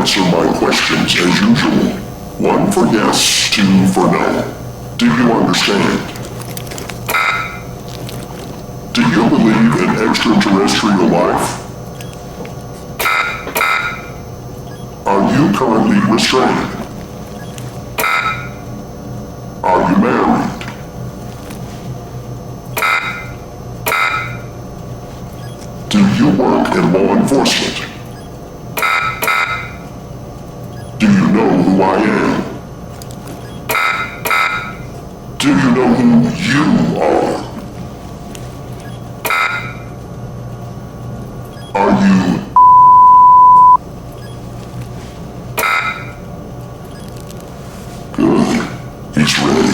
answer my questions as usual. 1 for yes, 2 for no. Do you understand? Do you believe in extraterrestrial life? Are you currently restrained? Are you married? Do you work in law enforcement? Do you know who I am? Do you know who you are? Are you... Good. He's ready.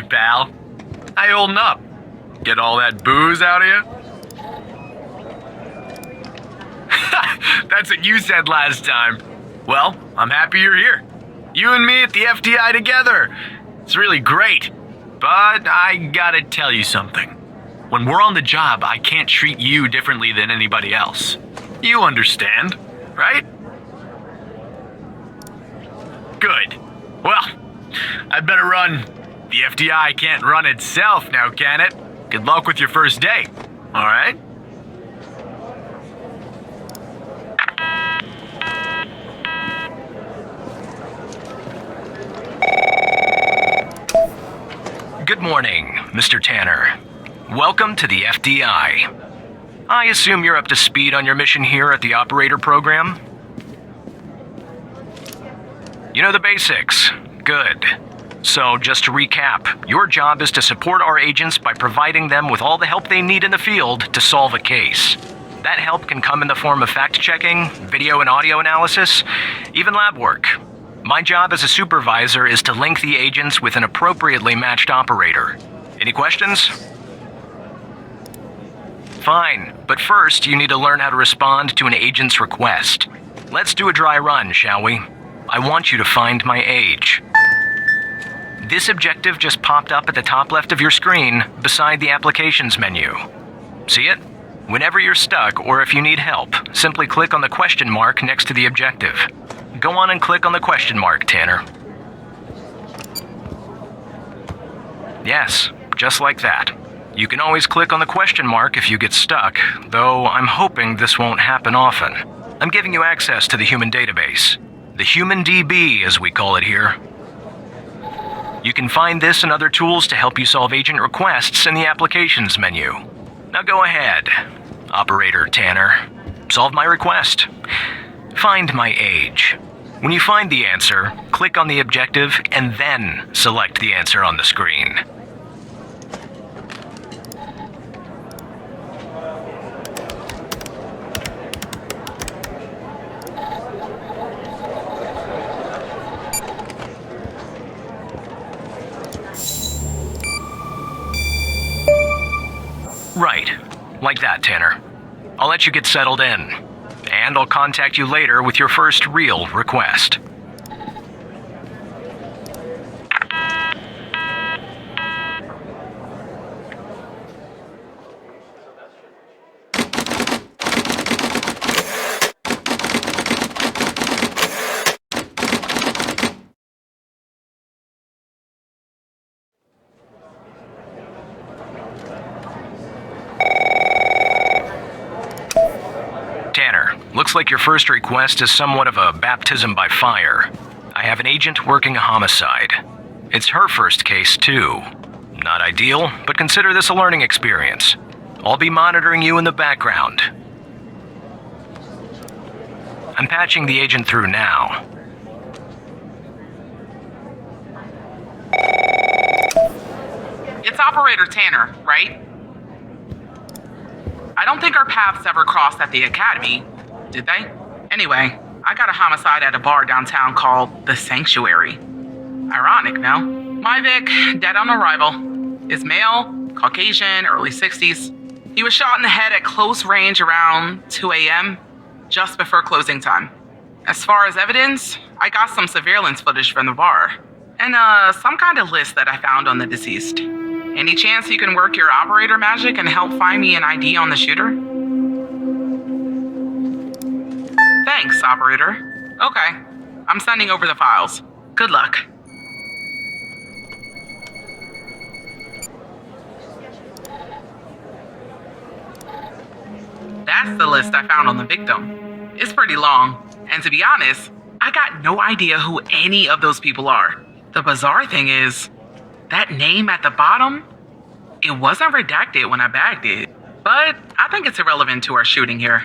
Pal. How you holding up? Get all that booze out of you? That's what you said last time. Well, I'm happy you're here. You and me at the FDI together. It's really great. But I gotta tell you something. When we're on the job, I can't treat you differently than anybody else. You understand, right? Good. Well, I'd better run. The FDI can't run itself now, can it? Good luck with your first day, alright? Good morning, Mr. Tanner. Welcome to the FDI. I assume you're up to speed on your mission here at the operator program? You know the basics. Good. So, just to recap, your job is to support our agents by providing them with all the help they need in the field to solve a case. That help can come in the form of fact-checking, video and audio analysis, even lab work. My job as a supervisor is to link the agents with an appropriately matched operator. Any questions? Fine, but first you need to learn how to respond to an agent's request. Let's do a dry run, shall we? I want you to find my age. This objective just popped up at the top left of your screen, beside the applications menu. See it? Whenever you're stuck, or if you need help, simply click on the question mark next to the objective. Go on and click on the question mark, Tanner. Yes, just like that. You can always click on the question mark if you get stuck, though I'm hoping this won't happen often. I'm giving you access to the human database. The Human DB, as we call it here. You can find this and other tools to help you solve agent requests in the applications menu. Now go ahead, Operator Tanner. Solve my request. Find my age. When you find the answer, click on the objective and then select the answer on the screen. Right, like that, Tanner. I'll let you get settled in, and I'll contact you later with your first real request. Tanner, looks like your first request is somewhat of a baptism by fire. I have an agent working a homicide. It's her first case, too. Not ideal, but consider this a learning experience. I'll be monitoring you in the background. I'm patching the agent through now. It's Operator Tanner, right? I don't think our paths ever crossed at the Academy, did they? Anyway, I got a homicide at a bar downtown called The Sanctuary. Ironic, no? My Vic, dead on arrival, is male, Caucasian, early 60s. He was shot in the head at close range around 2 a.m., just before closing time. As far as evidence, I got some surveillance footage from the bar, and some kind of list that I found on the deceased. Any chance you can work your operator magic and help find me an ID on the shooter? Thanks, operator. Okay, I'm sending over the files. Good luck. That's the list I found on the victim. It's pretty long, and to be honest, I got no idea who any of those people are. The bizarre thing is, that name at the bottom, it wasn't redacted when I bagged it, but I think it's irrelevant to our shooting here.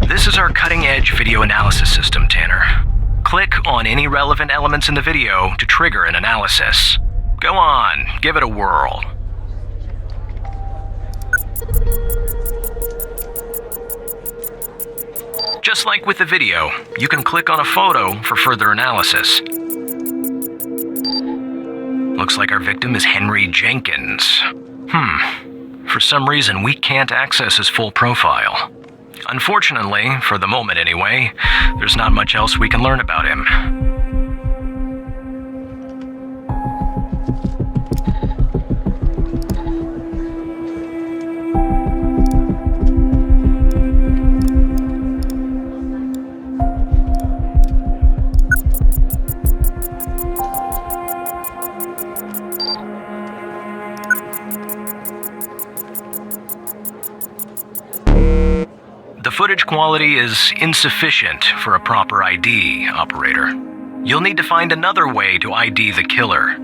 This is our cutting-edge video analysis system, Tanner. Click on any relevant elements in the video to trigger an analysis. Go on, give it a whirl. Just like with the video, you can click on a photo for further analysis. Looks like our victim is Henry Jenkins. For some reason, we can't access his full profile. Unfortunately, for the moment anyway, there's not much else we can learn about him. The footage quality is insufficient for a proper ID, operator. You'll need to find another way to ID the killer.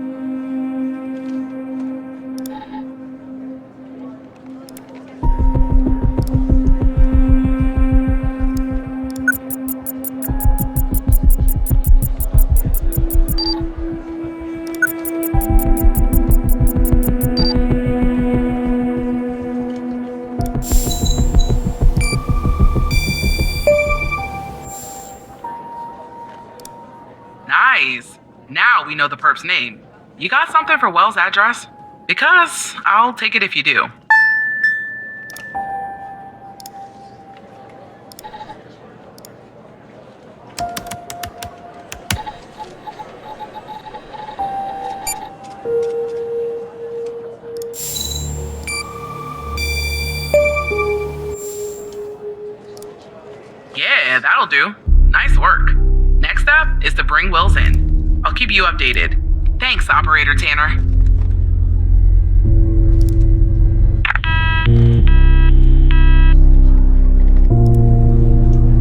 Nice. Now we know the perp's name. You got something for Wells' address? Because I'll take it if you do. Yeah, that'll do. Nice work. Next step is to bring Wells in. I'll keep you updated. Thanks, Operator Tanner.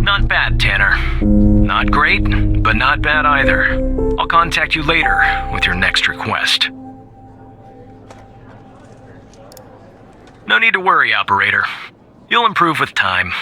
Not bad, Tanner. Not great, but not bad either. I'll contact you later with your next request. No need to worry, Operator. You'll improve with time.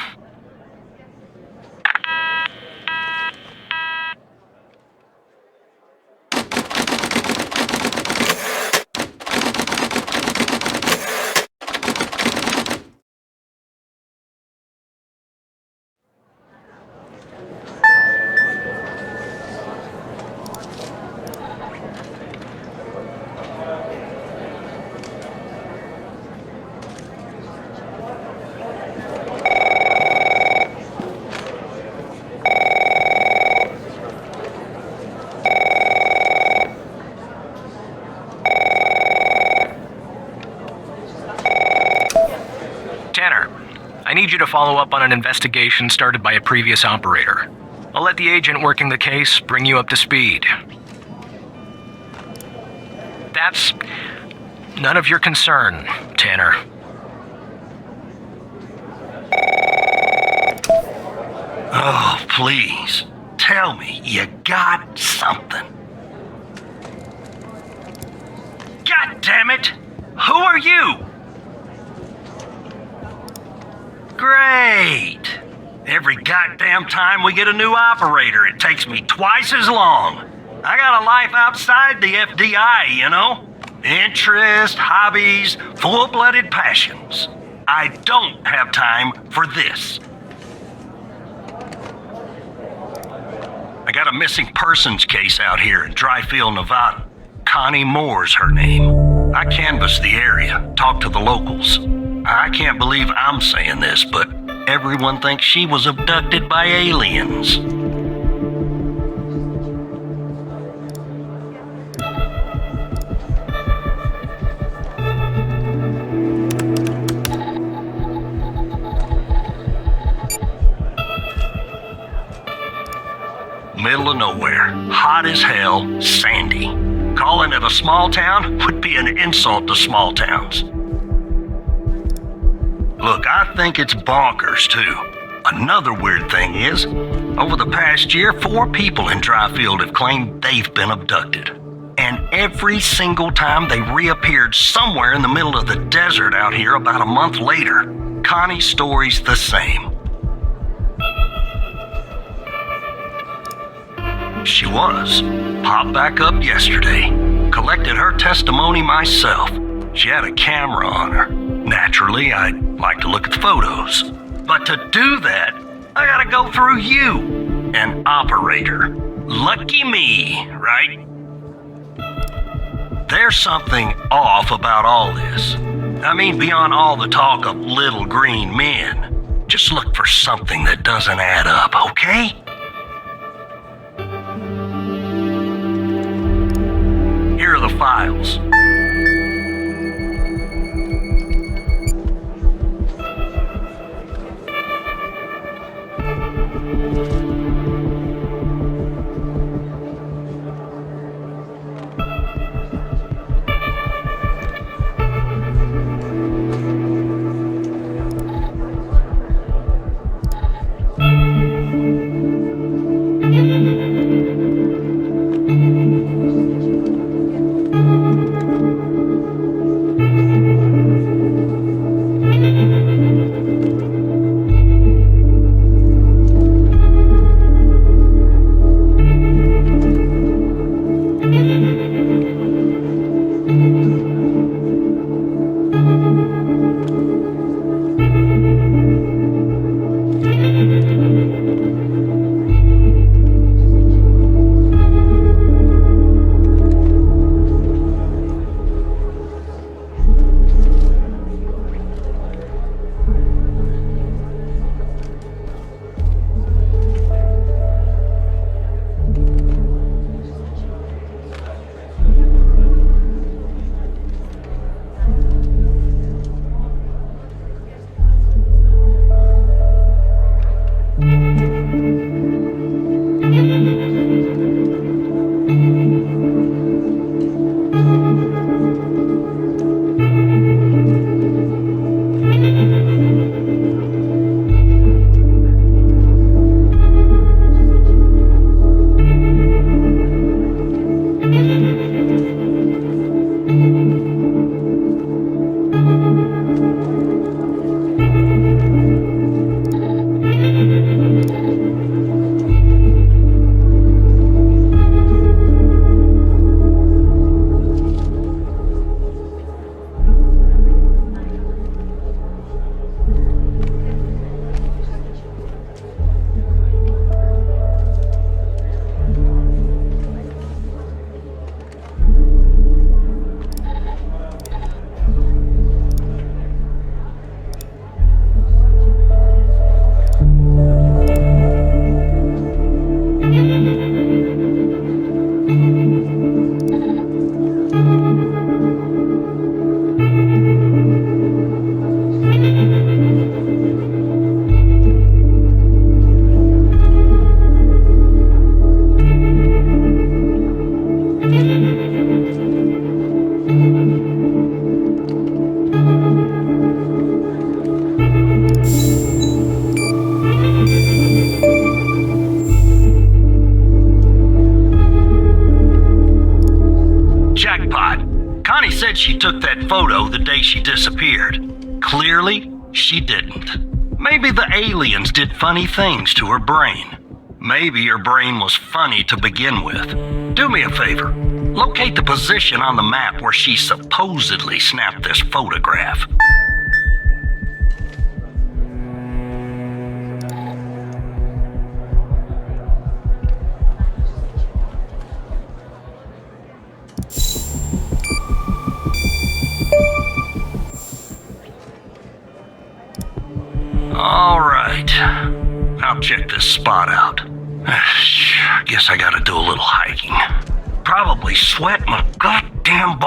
Tanner, I need you to follow up on an investigation started by a previous operator. I'll let the agent working the case bring you up to speed. That's none of your concern, Tanner. Oh, please. Tell me you got something. God damn it! Who are you? Great. Every goddamn time we get a new operator, it takes me twice as long. I got a life outside the FDI, you know? Interests, hobbies, full-blooded passions. I don't have time for this. I got a missing persons case out here in Dryfield, Nevada. Connie Moore's her name. I canvassed the area, talked to the locals. I can't believe I'm saying this, but everyone thinks she was abducted by aliens. Middle of nowhere, hot as hell, sandy. Calling it a small town would be an insult to small towns. Look, I think it's bonkers, too. Another weird thing is, over the past year, 4 people in Dryfield have claimed they've been abducted. And every single time they reappeared somewhere in the middle of the desert out here about a month later. Connie's story's the same. She was. Popped back up yesterday. Collected her testimony myself. She had a camera on her. Naturally, I'd like to look at the photos. But to do that, I gotta go through you, an operator. Lucky me, right? There's something off about all this. I mean, beyond all the talk of little green men. Just look for something that doesn't add up, okay? Here are the files. took that photo the day she disappeared. Clearly, she didn't. Maybe the aliens did funny things to her brain. Maybe her brain was funny to begin with. Do me a favor. Locate the position on the map where she supposedly snapped this photograph. All right. I'll check this spot out. Guess I gotta do a little hiking. Probably sweat my goddamn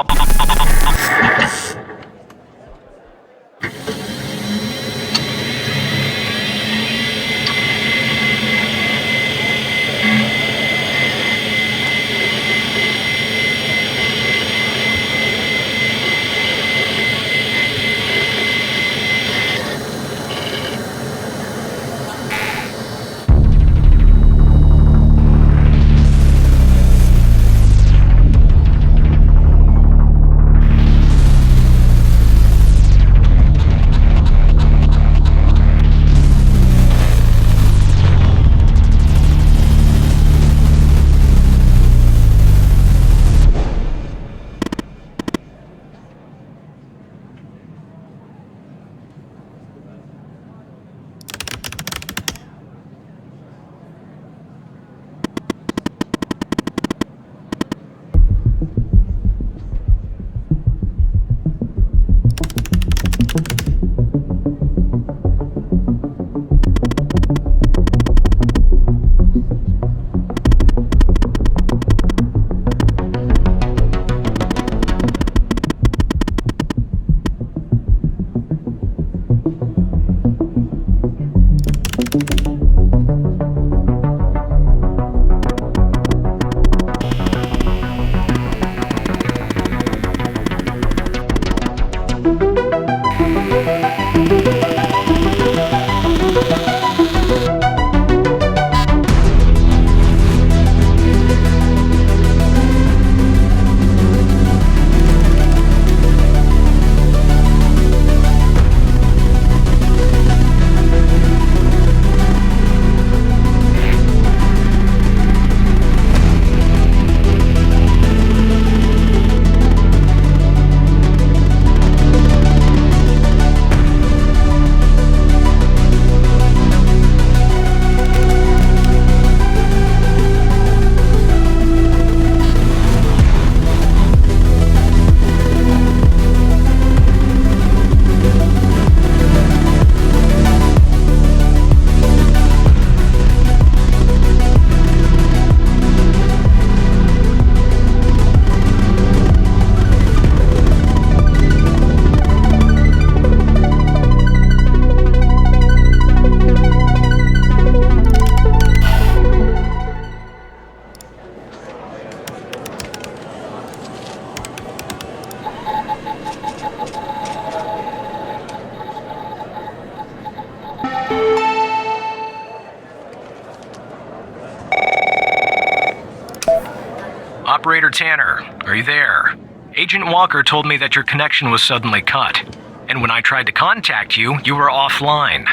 Operator Tanner, are you there? Agent Walker told me that your connection was suddenly cut. And when I tried to contact you, you were offline.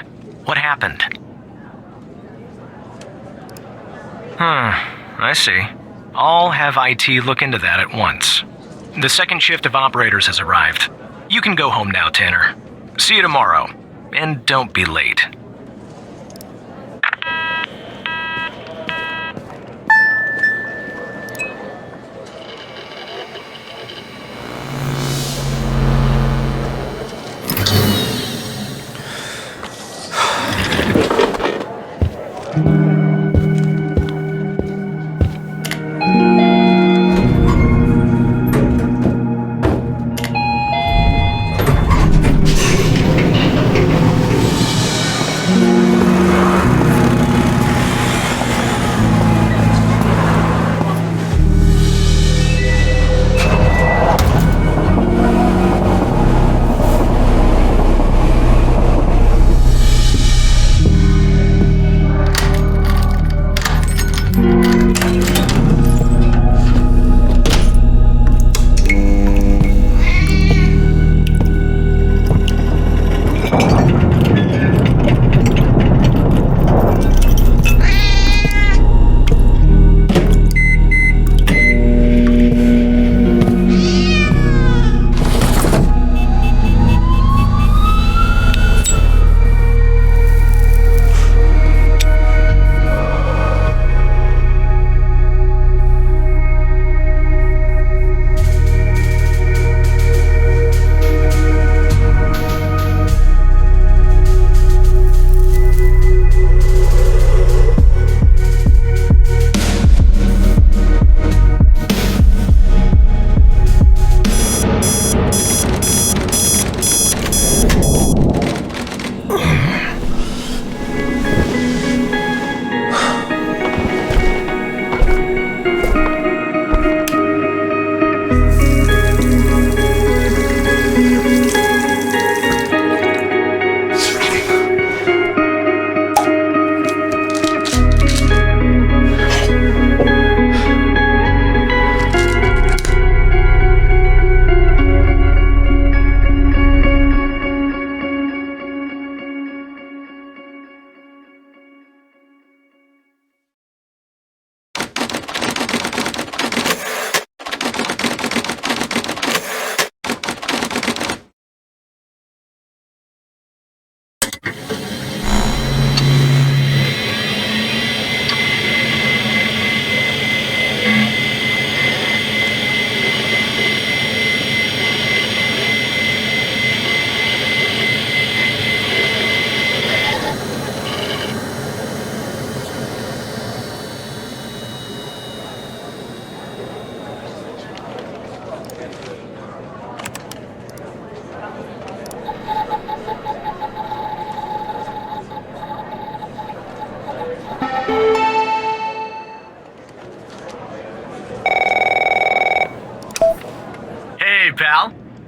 What happened? I see. I'll have IT look into that at once. The second shift of operators has arrived. You can go home now, Tanner. See you tomorrow. And don't be late.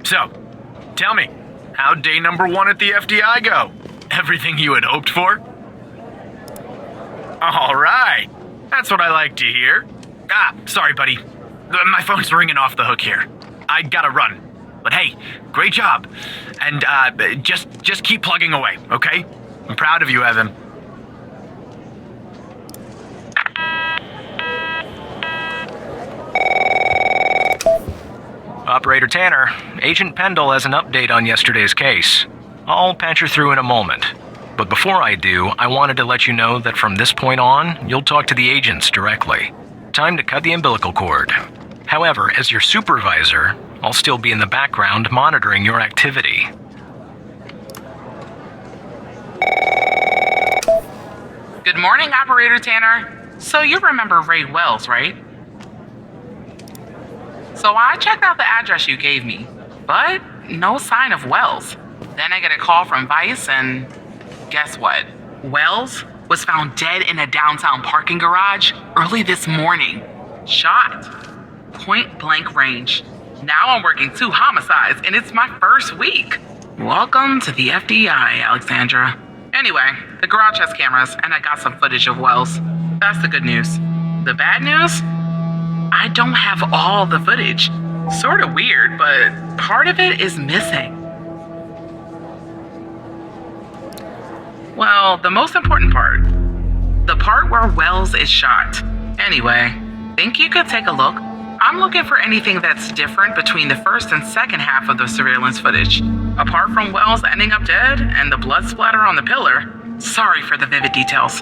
So, tell me, how'd day number 1 at the FDI go? Everything you had hoped for? All right. That's what I like to hear. Sorry, buddy. My phone's ringing off the hook here. I gotta run. But hey, great job. And just keep plugging away, okay? I'm proud of you, Evan. Operator Tanner, Agent Pendle has an update on yesterday's case. I'll patch her through in a moment. But before I do, I wanted to let you know that from this point on, you'll talk to the agents directly. Time to cut the umbilical cord. However, as your supervisor, I'll still be in the background monitoring your activity. Good morning, Operator Tanner. So you remember Ray Wells, right? So I checked out the address you gave me, but no sign of Wells. Then I get a call from Vice, and guess what? Wells was found dead in a downtown parking garage early this morning. Shot. Point blank range. Now I'm working 2 homicides, and it's my first week. Welcome to the FDI, Alexandra. Anyway, the garage has cameras, and I got some footage of Wells. That's the good news. The bad news? I don't have all the footage. Sort of weird, but part of it is missing. Well, the most important part. The part where Wells is shot. Anyway, think you could take a look? I'm looking for anything that's different between the first and second half of the surveillance footage. Apart from Wells ending up dead and the blood splatter on the pillar, sorry for the vivid details.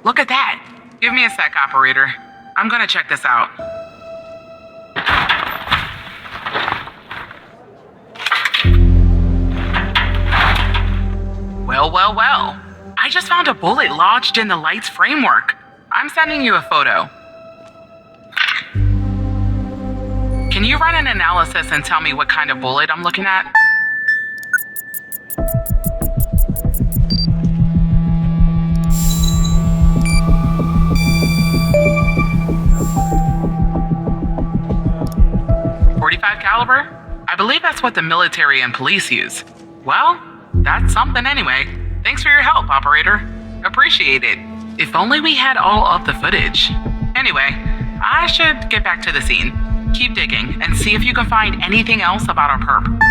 Look at that. Give me a sec, operator. I'm gonna check this out. Well. I just found a bullet lodged in the light's framework. I'm sending you a photo. Can you run an analysis and tell me what kind of bullet I'm looking at? .45 caliber? I believe that's what the military and police use. Well, that's something anyway. Thanks for your help, operator. Appreciate it. If only we had all of the footage. Anyway, I should get back to the scene. Keep digging and see if you can find anything else about our perp.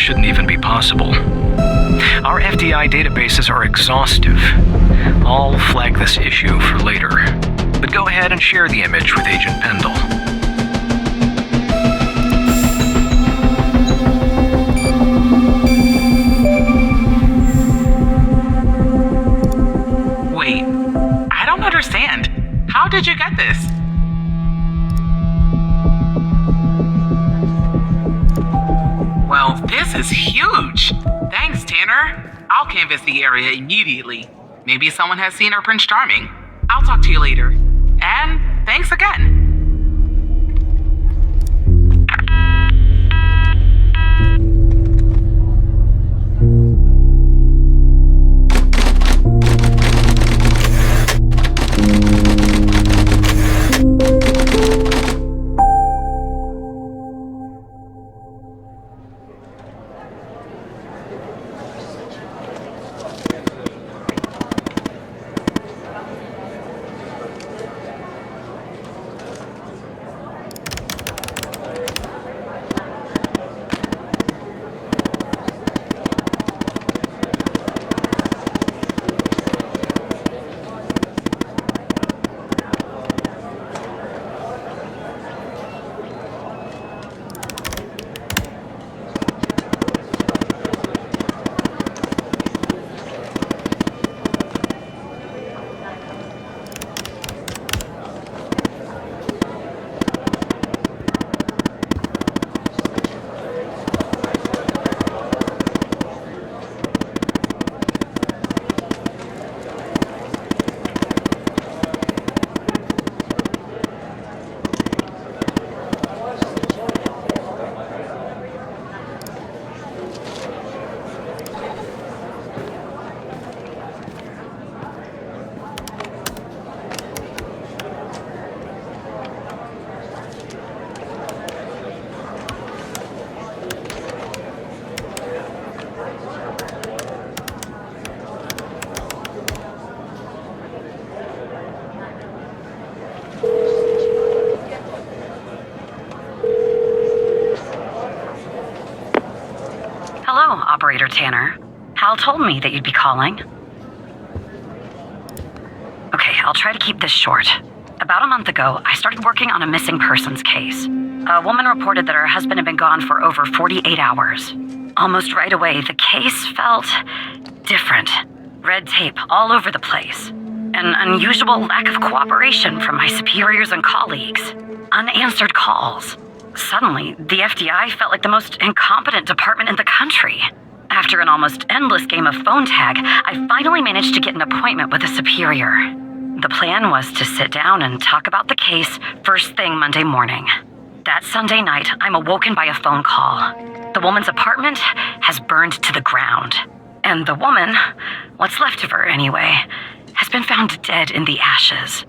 shouldn't even be possible. Our FDI databases are exhaustive. I'll flag this issue for later. But go ahead and share the image with Agent Pendle. Wait, I don't understand. How did you get this? Well, this is huge. Thanks, Tanner. I'll canvass the area immediately. Maybe someone has seen our Prince Charming. I'll talk to you later. And thanks again. Hello, Operator Tanner. Hal told me that you'd be calling. Okay, I'll try to keep this short. About a month ago, I started working on a missing persons case. A woman reported that her husband had been gone for over 48 hours. Almost right away, the case felt different. Red tape all over the place. An unusual lack of cooperation from my superiors and colleagues. Unanswered calls. Suddenly, the FDI felt like the most incompetent department in the country. After an almost endless game of phone tag, I finally managed to get an appointment with a superior. The plan was to sit down and talk about the case first thing Monday morning. That Sunday night, I'm awoken by a phone call. The woman's apartment has burned to the ground. And the woman, what's left of her anyway, has been found dead in the ashes.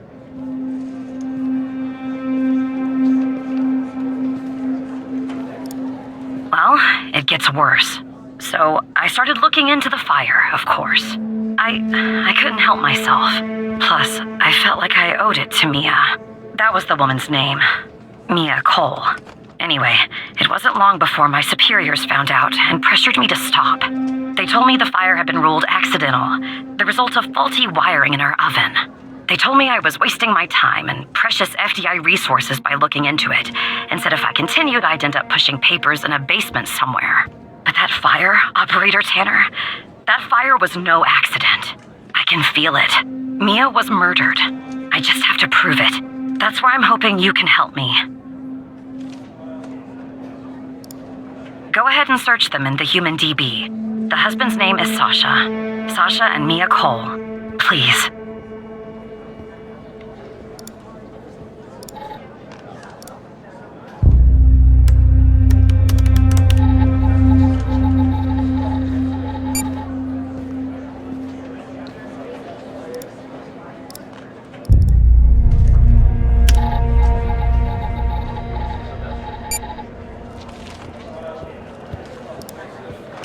Well, it gets worse. So I started looking into the fire, of course. I couldn't help myself. Plus, I felt like I owed it to Mia. That was the woman's name. Mia Cole. Anyway, it wasn't long before my superiors found out and pressured me to stop. They told me the fire had been ruled accidental, the result of faulty wiring in our oven. They told me I was wasting my time and precious FDI resources by looking into it, and said if I continued, I'd end up pushing papers in a basement somewhere. But that fire, Operator Tanner, that fire was no accident. I can feel it. Mia was murdered. I just have to prove it. That's where I'm hoping you can help me. Go ahead and search them in the Human DB. The husband's name is Sasha. Sasha and Mia Cole. Please.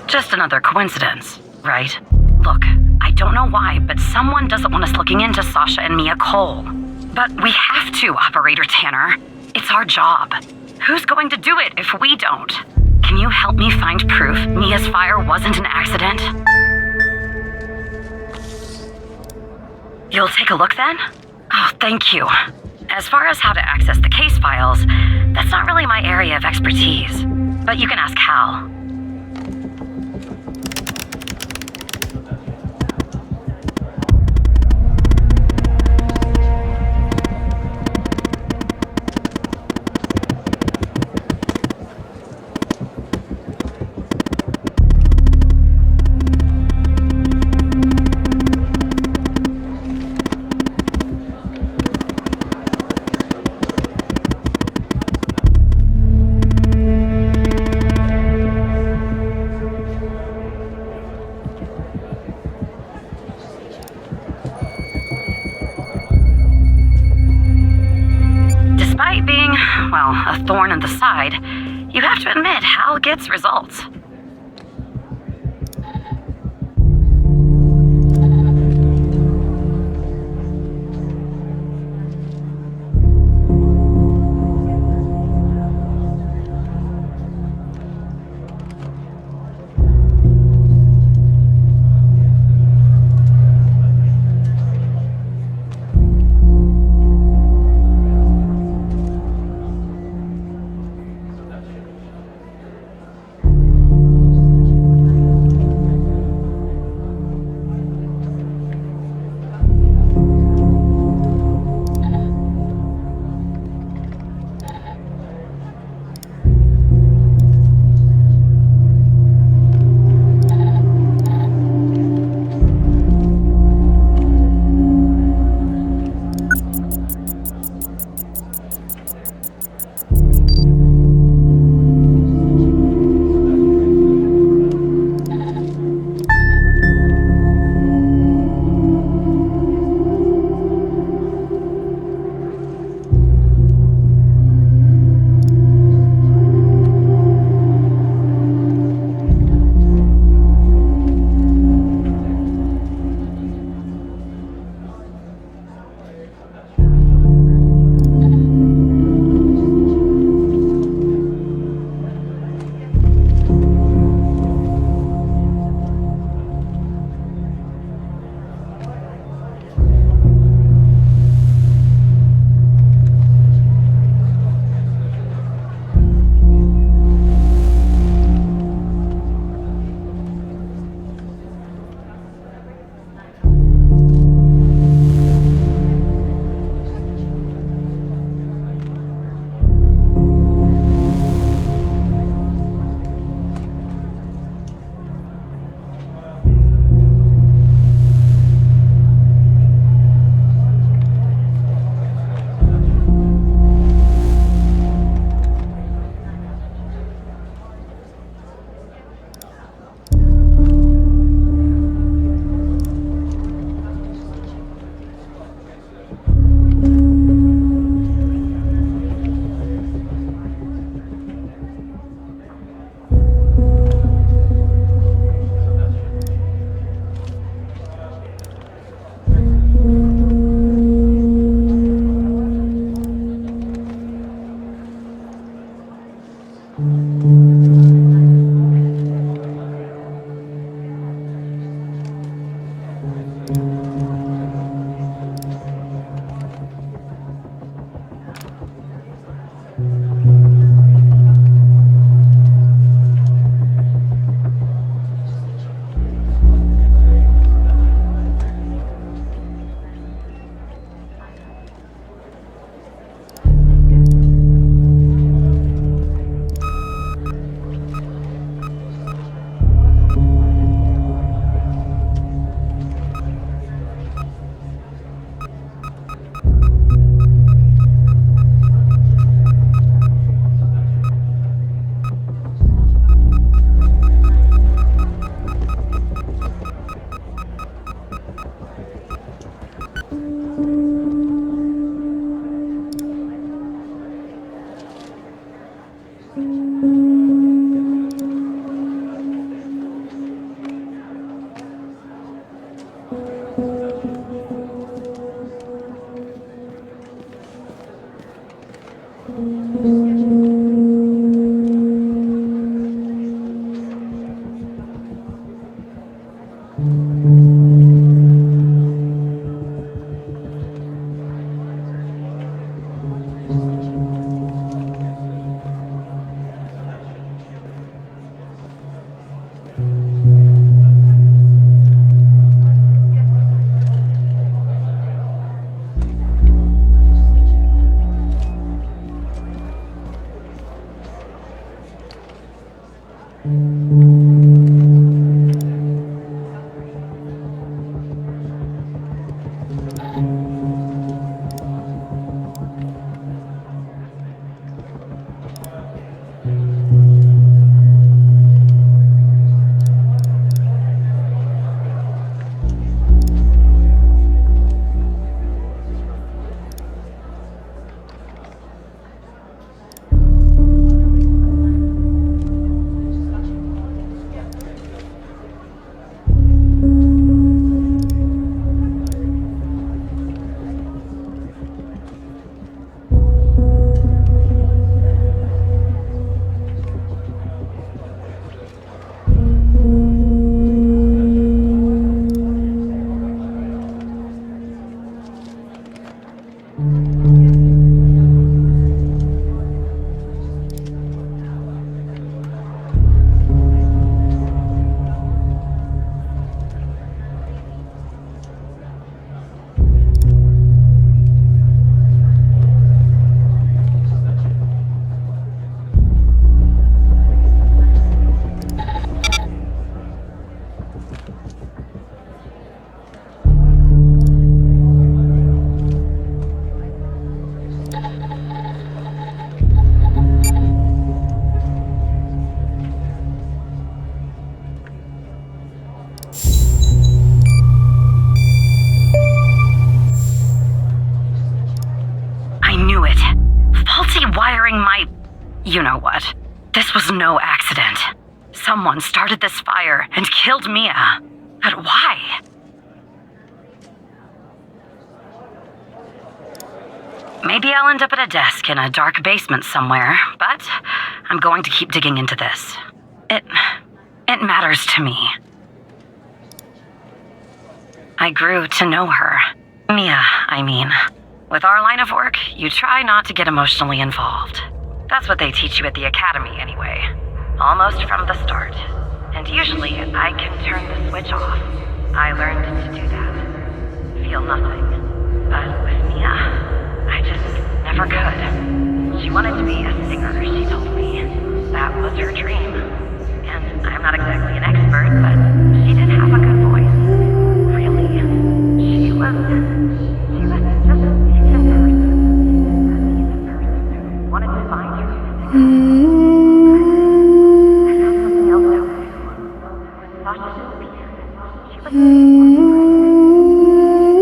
Just another coincidence, right? Look, I don't know why, but someone doesn't want us looking into Sasha and Mia Cole. But we have to, Operator Tanner. It's our job. Who's going to do it if we don't? can you help me find proof Mia's fire wasn't an accident? You'll take a look then? Oh, thank you. As far as how to access the case files, that's not really my area of expertise. But you can ask Hal. Despite being, well, a thorn in the side, you have to admit Hal gets results. You know what? This was no accident. Someone started this fire and killed Mia. But why? Maybe I'll end up at a desk in a dark basement somewhere, but I'm going to keep digging into this. It matters to me. I grew to know her. Mia, I mean. With our line of work, you try not to get emotionally involved. That's what they teach you at the academy anyway. Almost from the start. And usually, I can turn the switch off. I learned to do that. Feel nothing. But with Mia, I just never could. She wanted to be a singer, she told me. That was her dream. And I'm not exactly an expert, but she did have a good voice. Really. She was just a decent person. Wanted to find her. I found something else out there. When Sasha disappeared, she was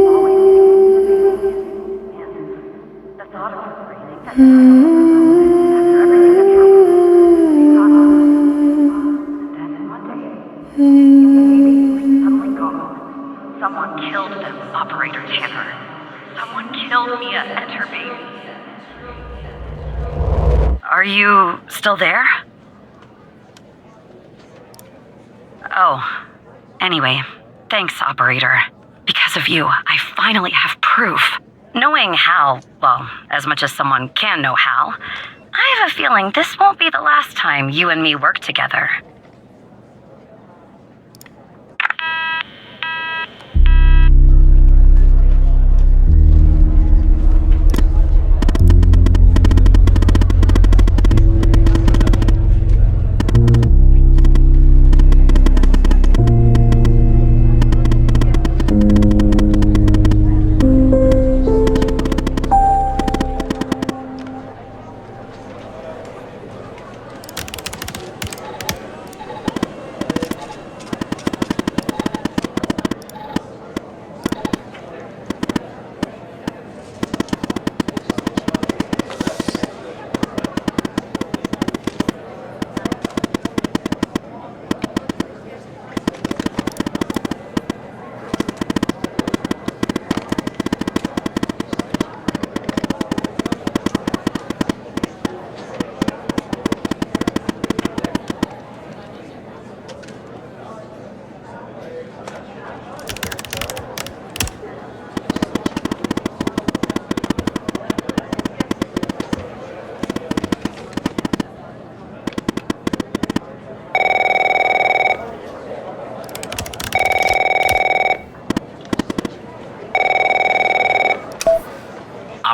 always and the thought of her breathing that after everything that happened, she got up. And then one day, the baby was suddenly gone. Someone killed them, Operator Tanner. Someone killed Mia and her baby. Are you still there? Oh, anyway, thanks, Operator. Because of you, I finally have proof. Knowing Hal, well, as much as someone can know Hal, I have a feeling this won't be the last time you and me work together.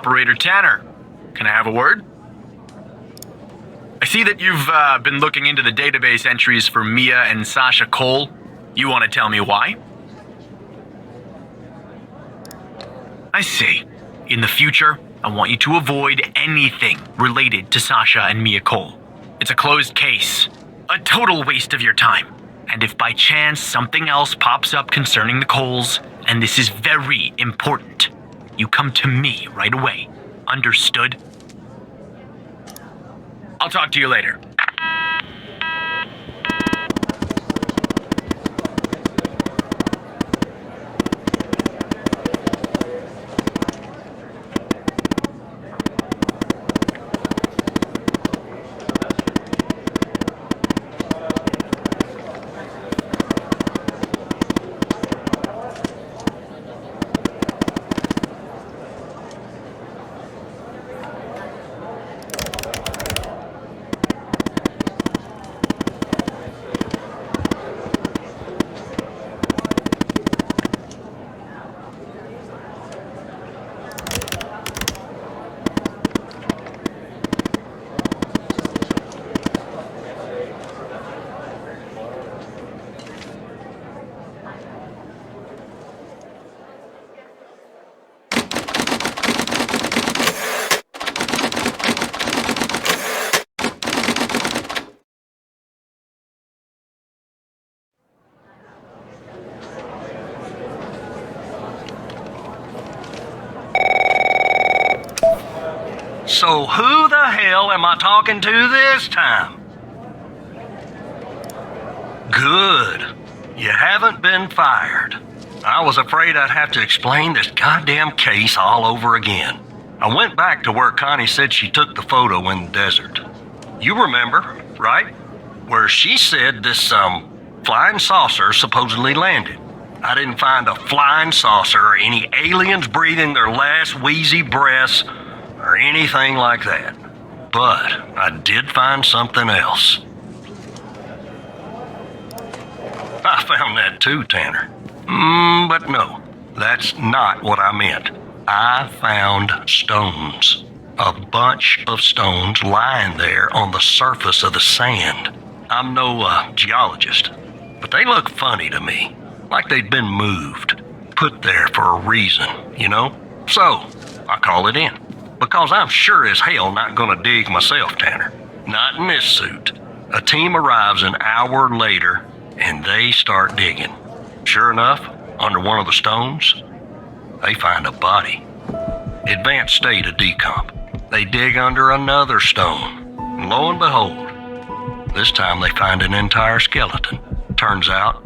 Operator Tanner. Can I have a word? I see that you've been looking into the database entries for Mia and Sasha Cole. You want to tell me why? I see. In the future, I want you to avoid anything related to Sasha and Mia Cole. It's a closed case. A total waste of your time. And if by chance something else pops up concerning the Coles, and this is very important, you come to me right away. Understood? I'll talk to you later. So who the hell am I talking to this time? Good. You haven't been fired. I was afraid I'd have to explain this goddamn case all over again. I went back to where Connie said she took the photo in the desert. You remember, right? Where she said this, flying saucer supposedly landed. I didn't find a flying saucer or any aliens breathing their last wheezy breaths or anything like that. But I did find something else. I found that too, Tanner. But no, that's not what I meant. I found stones. A bunch of stones lying there on the surface of the sand. I'm no geologist, but they look funny to me. Like they'd been moved. Put there for a reason, you know? So, I call it in. Because I'm sure as hell not gonna dig myself, Tanner. Not in this suit. A team arrives an hour later, and they start digging. Sure enough, under one of the stones, they find a body. Advanced state of decomp. They dig under another stone. And lo and behold, this time they find an entire skeleton. Turns out,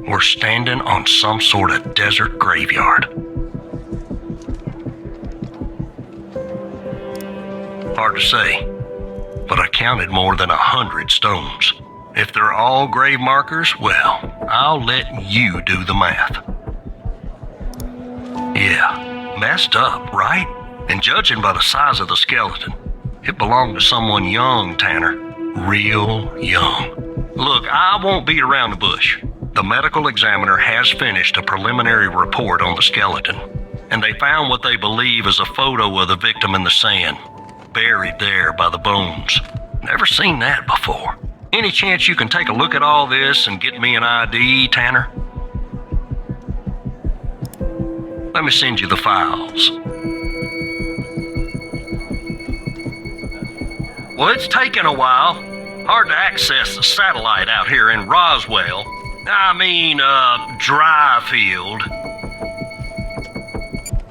we're standing on some sort of desert graveyard. Hard to say, but I counted more than 100 stones. If they're all grave markers, well, I'll let you do the math. Yeah, messed up, right? And judging by the size of the skeleton, it belonged to someone young, Tanner. Real young. Look, I won't beat around the bush. The medical examiner has finished a preliminary report on the skeleton, and they found what they believe is a photo of the victim in the sand, buried there by the bones. Never seen that before. Any chance you can take a look at all this and get me an ID, Tanner? Let me send you the files. Well, it's taken a while. Hard to access the satellite out here in Roswell. Dryfield.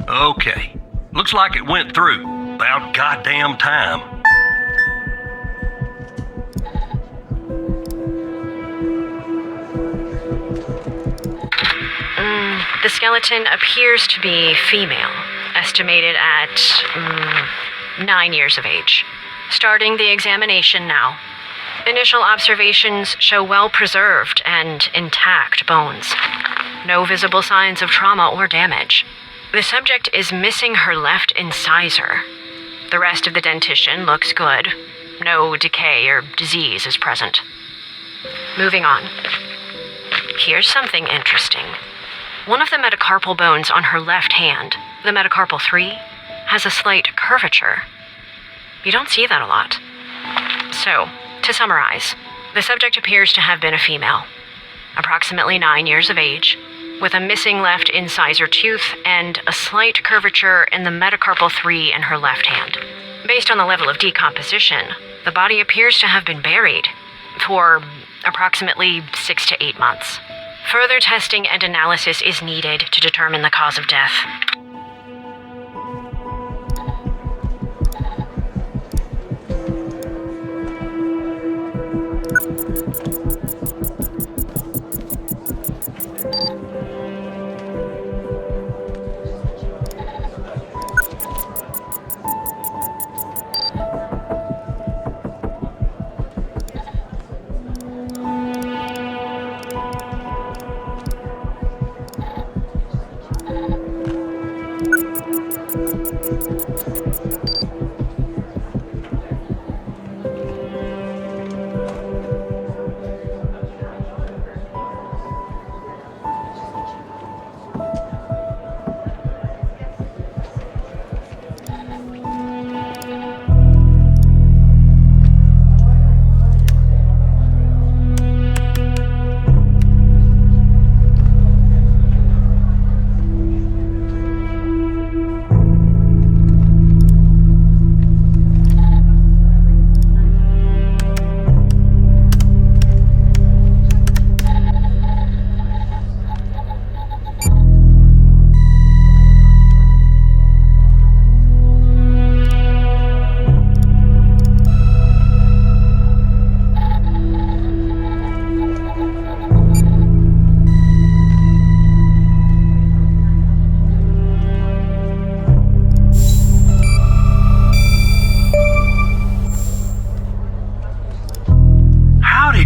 Okay. Looks like it went through. About goddamn time. The skeleton appears to be female, estimated at 9 years of age. Starting the examination now. Initial observations show well-preserved and intact bones. No visible signs of trauma or damage. The subject is missing her left incisor. The rest of the dentition looks good. No decay or disease is present. Moving on. Here's something interesting. One of the metacarpal bones on her left hand, the metacarpal 3, has a slight curvature. You don't see that a lot. So, to summarize, the subject appears to have been a female, approximately 9 years of age, with a missing left incisor tooth and a slight curvature in the metacarpal 3 in her left hand. Based on the level of decomposition, the body appears to have been buried for approximately 6 to 8 months. Further testing and analysis is needed to determine the cause of death.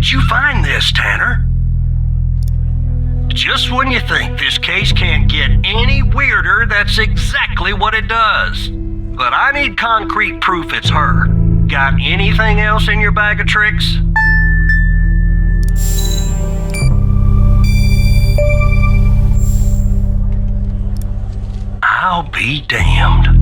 Did you find this, Tanner? Just when you think this case can't get any weirder, that's exactly what it does. But I need concrete proof it's her. Got anything else in your bag of tricks? I'll be damned.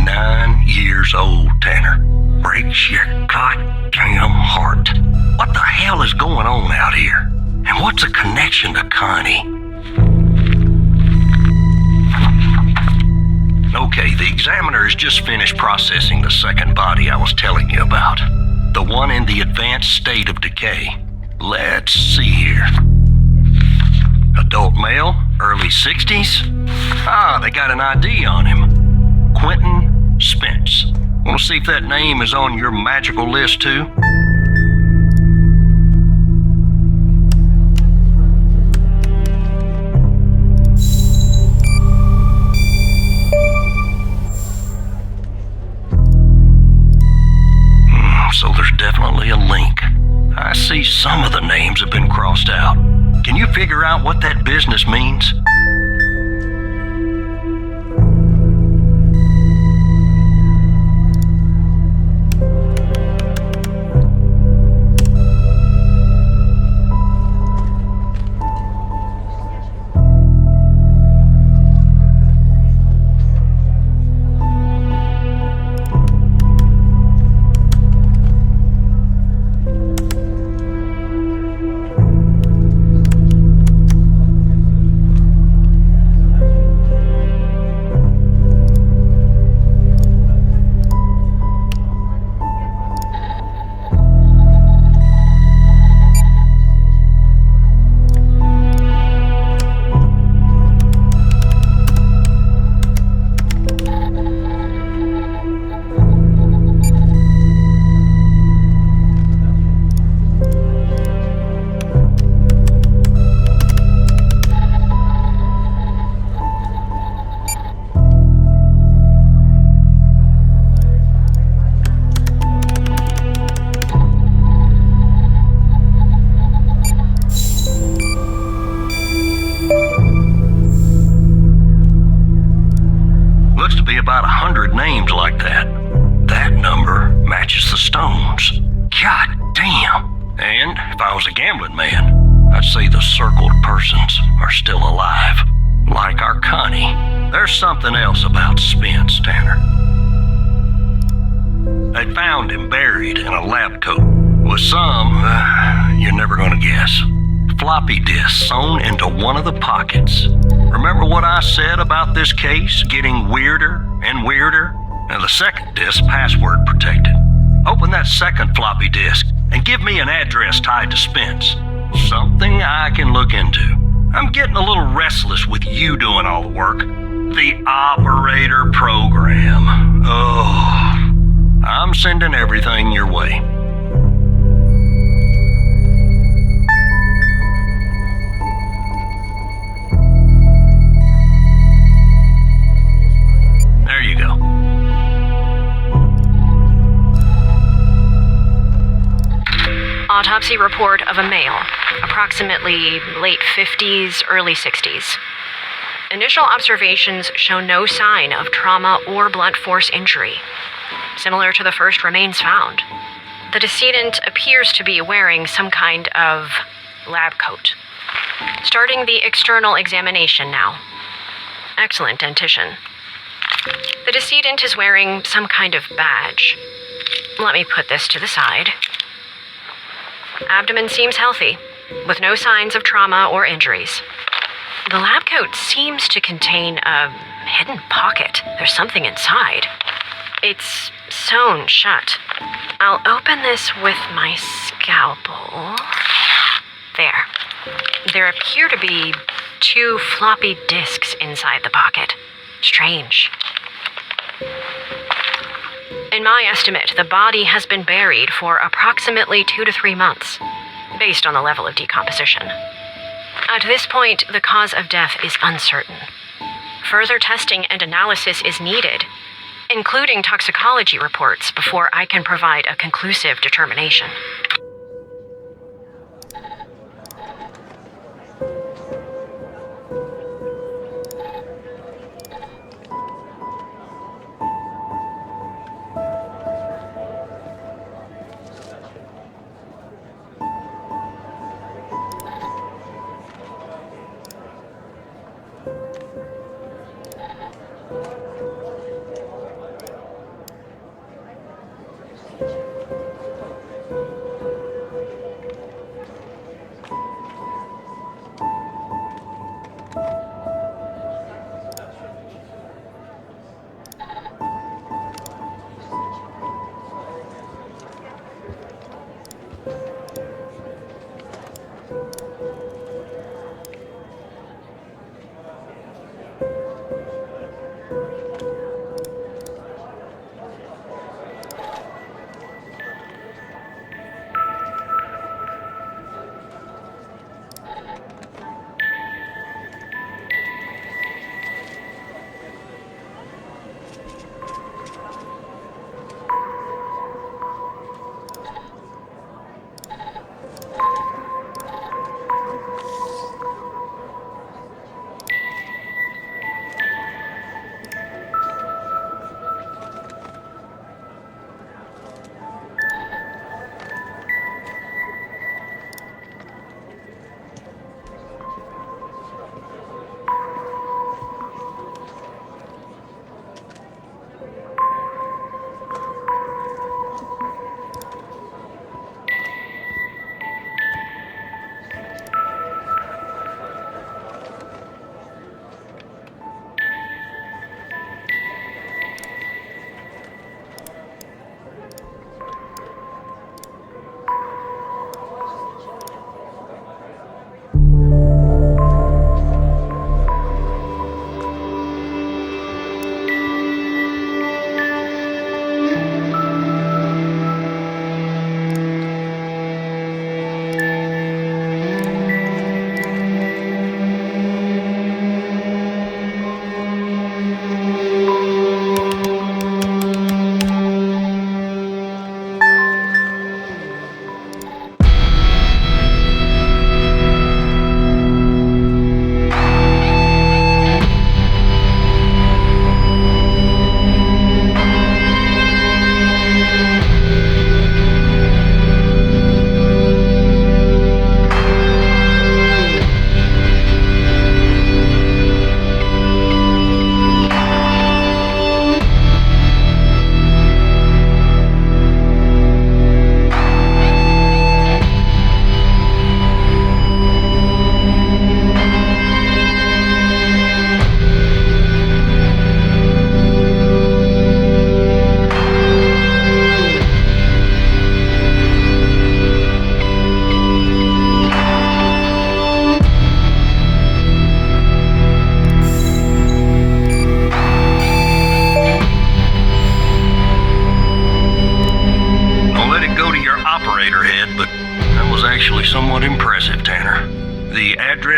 9 years old, Tanner. Breaks your goddamn heart. What the hell is going on out here? And what's a connection to Connie? Okay, the examiner has just finished processing the second body I was telling you about. The one in the advanced state of decay. Let's see here. Adult male, early 60s. Ah, they got an ID on him. Quentin Spence. Want to see if that name is on your magical list too? So there's definitely a link. I see some of the names have been crossed out. Can you figure out what that business means? About 100 names like that. That number matches the stones. God damn. And if I was a gambling man, I'd say the circled persons are still alive. Like our Connie. There's something else about Spence, Tanner. They found him buried in a lab coat with some, you're never gonna guess, floppy disk sewn into one of the pockets. Remember what I said about this case getting weirder and weirder? Now the second disk password protected. Open that second floppy disk and give me an address tied to Spence. Something I can look into. I'm getting a little restless with you doing all the work. The operator program. Oh, I'm sending everything your way. There you go. Autopsy report of a male, approximately late 50s, early 60s. Initial observations show no sign of trauma or blunt force injury, similar to the first remains found. The decedent appears to be wearing some kind of lab coat. Starting the external examination now. Excellent dentition. The decedent is wearing some kind of badge. Let me put this to the side. Abdomen seems healthy, with no signs of trauma or injuries. The lab coat seems to contain a hidden pocket. There's something inside. It's sewn shut. I'll open this with my scalpel. There. There appear to be 2 floppy disks inside the pocket. Strange. In my estimate, the body has been buried for approximately 2 to 3 months, based on the level of decomposition. At this point, the cause of death is uncertain. Further testing and analysis is needed, including toxicology reports, before I can provide a conclusive determination.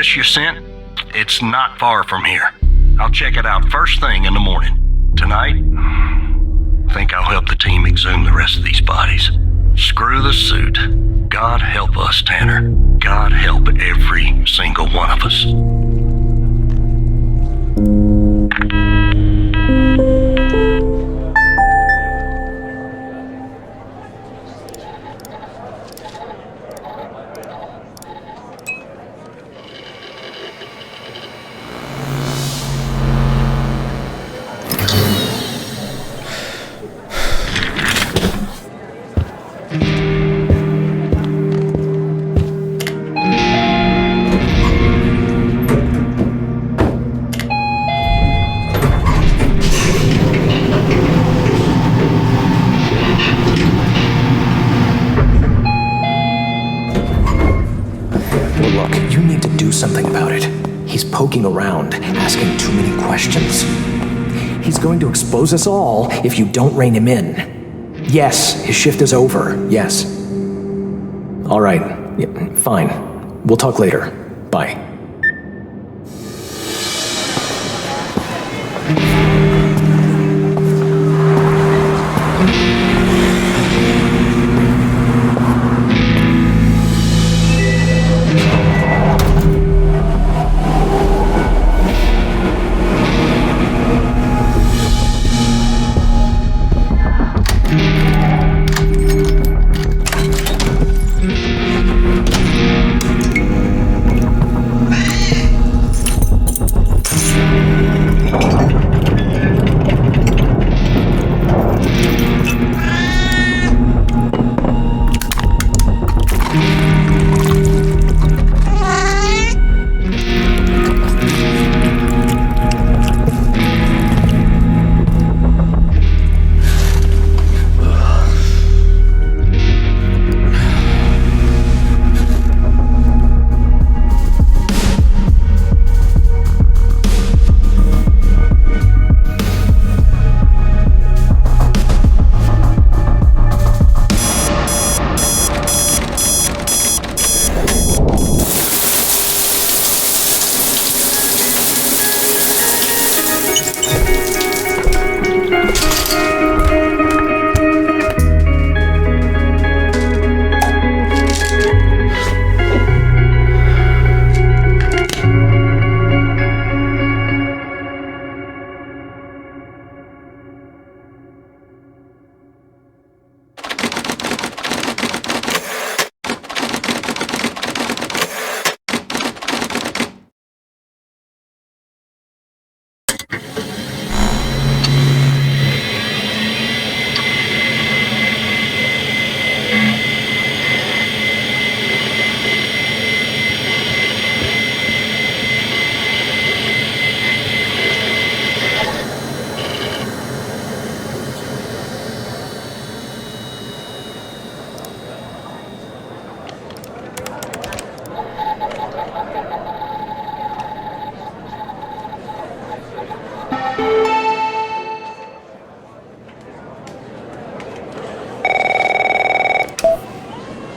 address you sent? It's not far from here. I'll check it out first thing in the morning. Tonight, I think I'll help the team exhume the rest of these bodies. Screw the suit. God help us, Tanner. God help every single one of us. Look, you need to do something about it. He's poking around, asking too many questions. He's going to expose us all if you don't rein him in. Yes, his shift is over, yes. All right, yeah, fine. We'll talk later. Bye.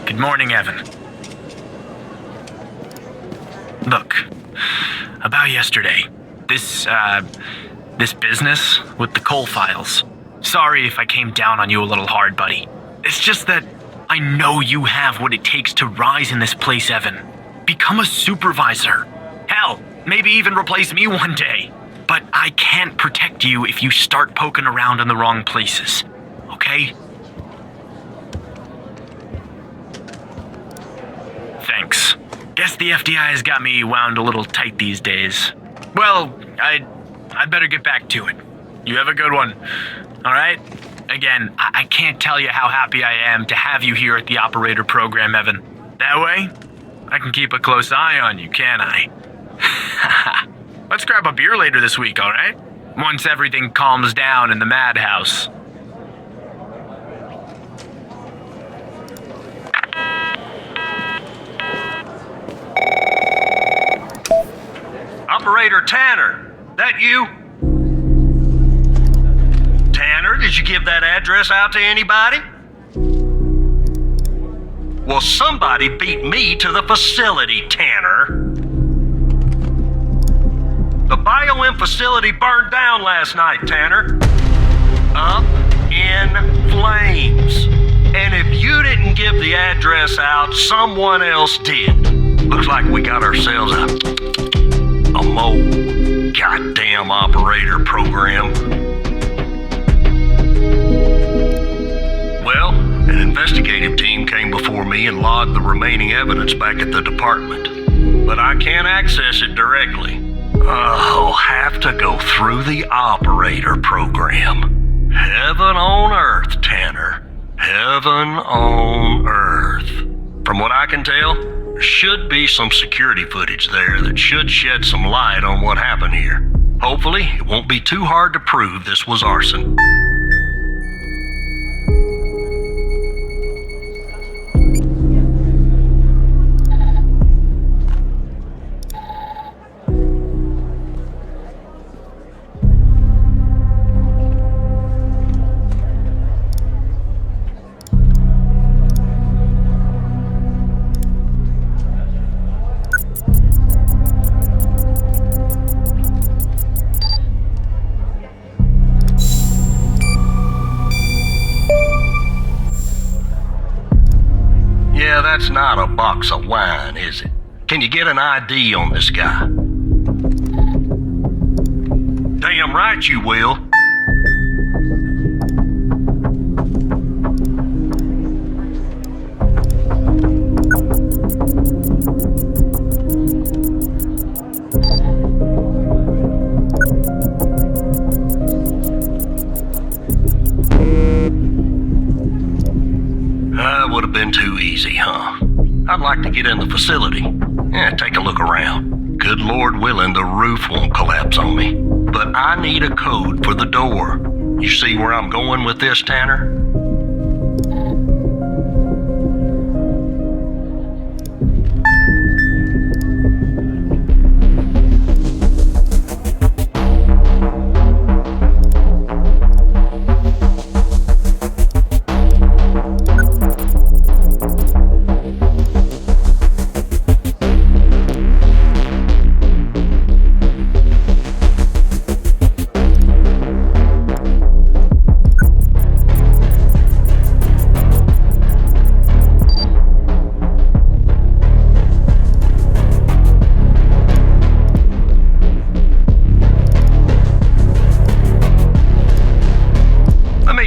Good morning, Evan. Look, about yesterday, this business with the coal files. Sorry if I came down on you a little hard, buddy. It's just that I know you have what it takes to rise in this place, Evan. Become a supervisor. Hell, maybe even replace me one day. But I can't protect you if you start poking around in the wrong places. Okay? Thanks. Guess the FDI has got me wound a little tight these days. Well, I better get back to it. You have a good one. All right? Again, I can't tell you how happy I am to have you here at the operator program, Evan. That way, I can keep a close eye on you, can't I? Let's grab a beer later this week, all right? Once everything calms down in the madhouse. Operator Tanner, that you? Tanner, did you give that address out to anybody? Well, somebody beat me to the facility, Tanner. facility burned down last night, Tanner. Up in flames. And if you didn't give the address out, someone else did. Looks like we got ourselves a mole goddamn operator program. Well, an investigative team came before me and logged the remaining evidence back at the department. But I can't access it directly. I'll have to go through the operator program. Heaven on earth, Tanner. Heaven on earth. From what I can tell, there should be some security footage there that should shed some light on what happened here. Hopefully, it won't be too hard to prove this was arson. That's not a box of wine, is it? Can you get an ID on this guy? Damn right you will. Would have been too easy, huh? I'd like to get in the facility. Take a look around. Good Lord willing, the roof won't collapse on me. But I need a code for the door. You see where I'm going with this, Tanner?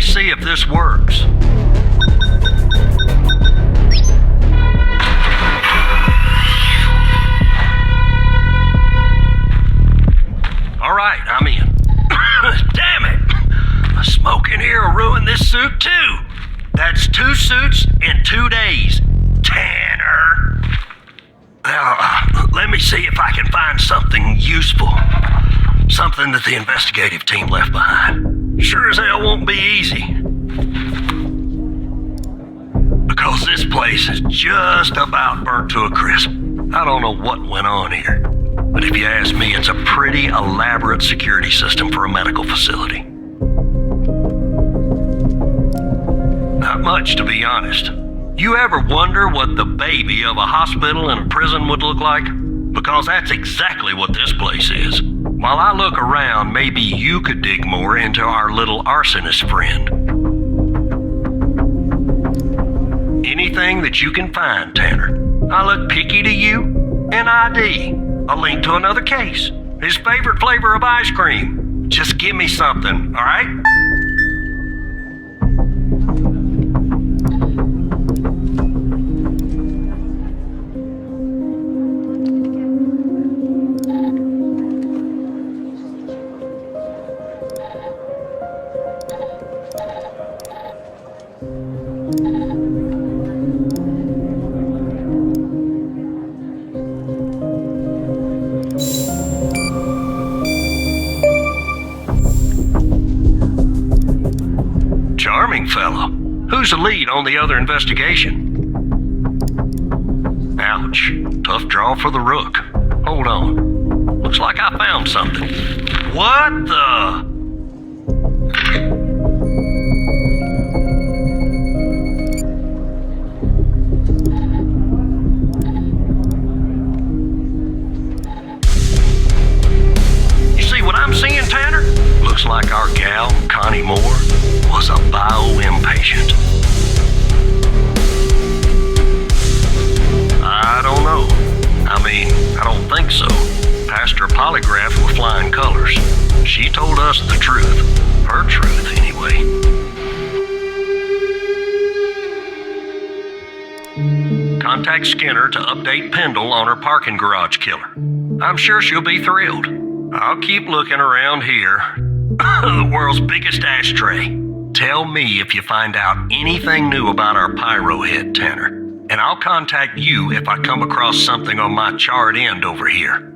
See if this works. All right, I'm in. Damn it! The smoke in here will ruin this suit too. That's 2 suits in 2 days. Tanner. Let me see if I can find something useful. Something that the investigative team left behind. Sure as hell won't be easy. Because this place is just about burnt to a crisp. I don't know what went on here. But if you ask me, it's a pretty elaborate security system for a medical facility. Not much, to be honest. You ever wonder what the baby of a hospital and a prison would look like? Because that's exactly what this place is. While I look around, maybe you could dig more into our little arsonist friend. Anything that you can find, Tanner. I look picky to you? An ID. A link to another case. His favorite flavor of ice cream. Just give me something, all right? Charming fellow. Who's the lead on the other investigation? Ouch. Tough draw for the rook. Hold on. Looks like I found something. What the? You see, what I'm looks like our gal, Connie Moore, was a bio-impatient. I don't know. I mean, I don't think so. Passed her polygraph with flying colors. She told us the truth. Her truth, anyway. Contact Skinner to update Pendle on her parking garage killer. I'm sure she'll be thrilled. I'll keep looking around here. The world's biggest ashtray. Tell me if you find out anything new about our pyro head, Tanner. And I'll contact you if I come across something on my charred end over here.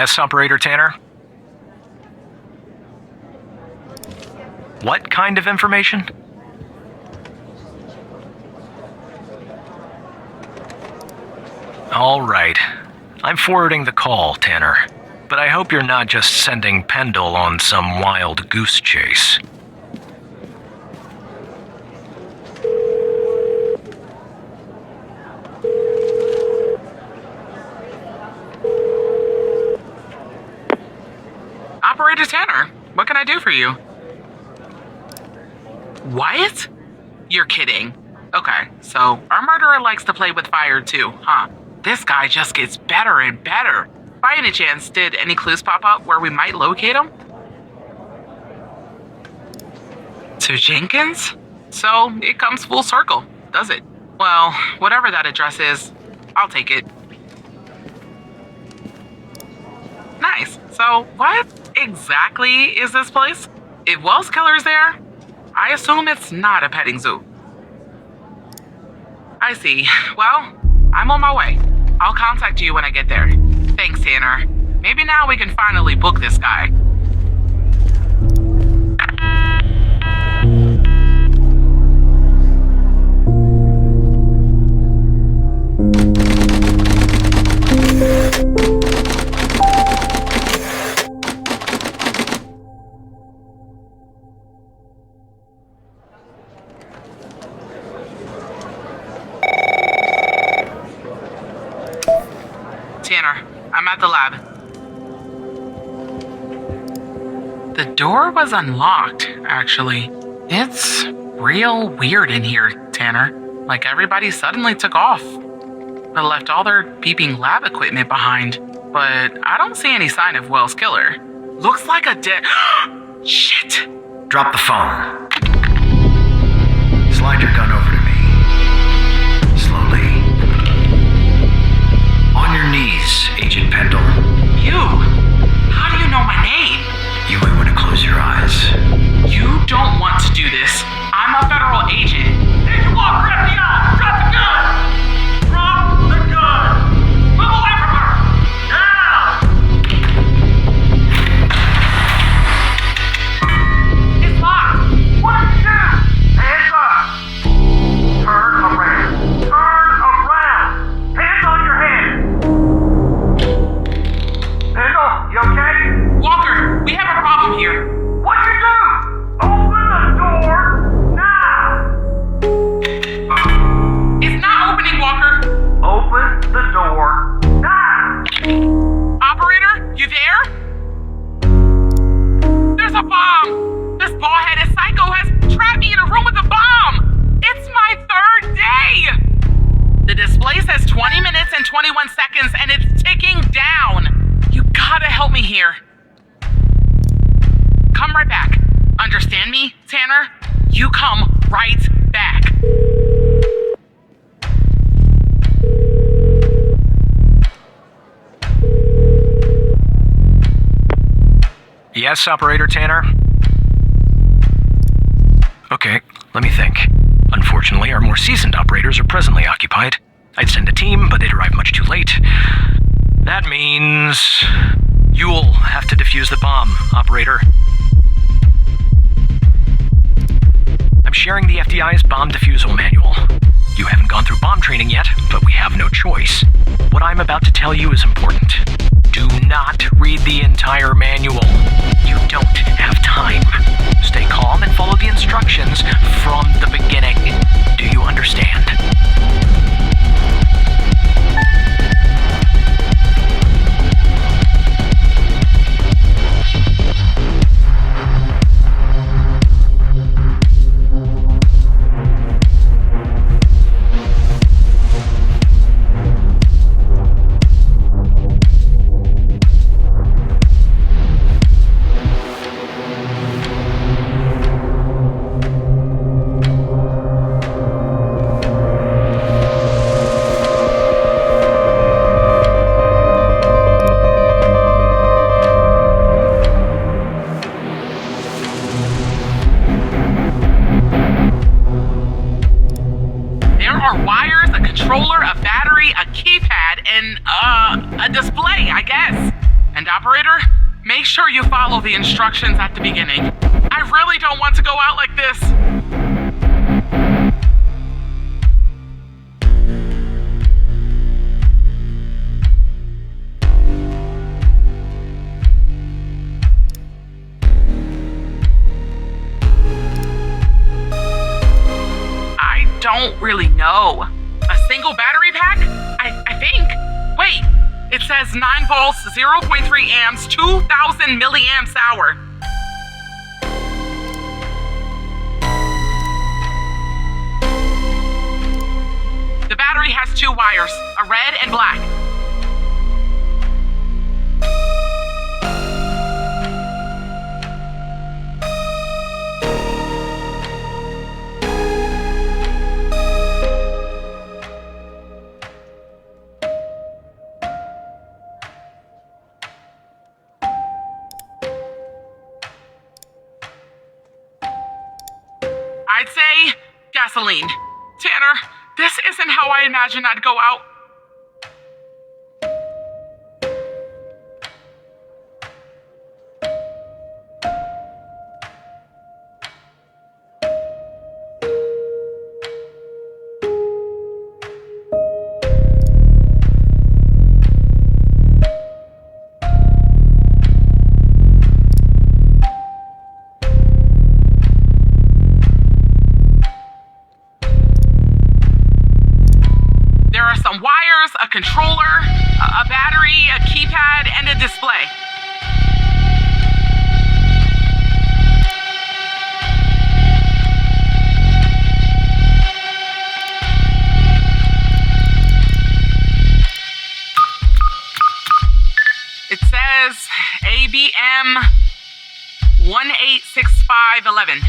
Yes, Operator Tanner? What kind of information? All right. I'm forwarding the call, Tanner. But I hope you're not just sending Pendle on some wild goose chase. Operator Tanner, what can I do for you? What? You're kidding. Okay, so our murderer likes to play with fire too, huh? This guy just gets better and better. By any chance, did any clues pop up where we might locate him? To Jenkins? So it comes full circle, does it? Well, whatever that address is, I'll take it. Nice. So what exactly is this place? If Wells Killer's there, I assume it's not a petting zoo. I see. Well, I'm on my way. I'll contact you when I get there. Thanks, Tanner. Maybe now we can finally book this guy. Tanner, I'm at the lab. The door was unlocked, actually. It's real weird in here, Tanner. Like everybody suddenly took off, but left all their beeping lab equipment behind. But I don't see any sign of Wells Killer. Looks like a dead... Shit! Drop the phone. Slide your gun over to me. Slowly. On your knees, Agent Pendle. You? How do you know my name? You might want to close your eyes. You don't want to do this. I'm a federal agent. Agent Walker, FBI! Drop the gun! Drop the gun! Move away from her! Now! It's locked! What did you do? Hands up! Turn around! Turn around! Hands on your head! Pendle, you okay? Walker, we have a problem here. What'd you do? Open the door now! It's not opening, Walker. Open the door now! Operator, you there? There's a bomb! This bald-headed psycho has trapped me in a room with a bomb! It's my third day! The display says 20 minutes and 21 seconds, and it's ticking down. You gotta help me here. Come right back. Understand me, Tanner? You come right back. Yes, Operator Tanner? Okay, let me think. Unfortunately, our more seasoned operators are presently occupied. I'd send a team, but they'd arrive much too late. That means... you'll have to defuse the bomb, Operator. I'm sharing the FDI's bomb defusal manual. You haven't gone through bomb training yet, but we have no choice. What I'm about to tell you is important. Do not read the entire manual. You don't have time. Stay calm and follow the instructions from the beginning. Do you understand? And operator, make sure you follow the instructions at the beginning. I really don't want to go out like this. I don't really know. A single battery pack? I think. Wait, it says 9 volts, 0.3 amps, 2,000 milliamps hour. The battery has 2 wires, a red and black. I'd say gasoline. Tanner, this isn't how I imagined I'd go out. Some wires, a controller, a battery, a keypad, and a display. It says ABM 186511.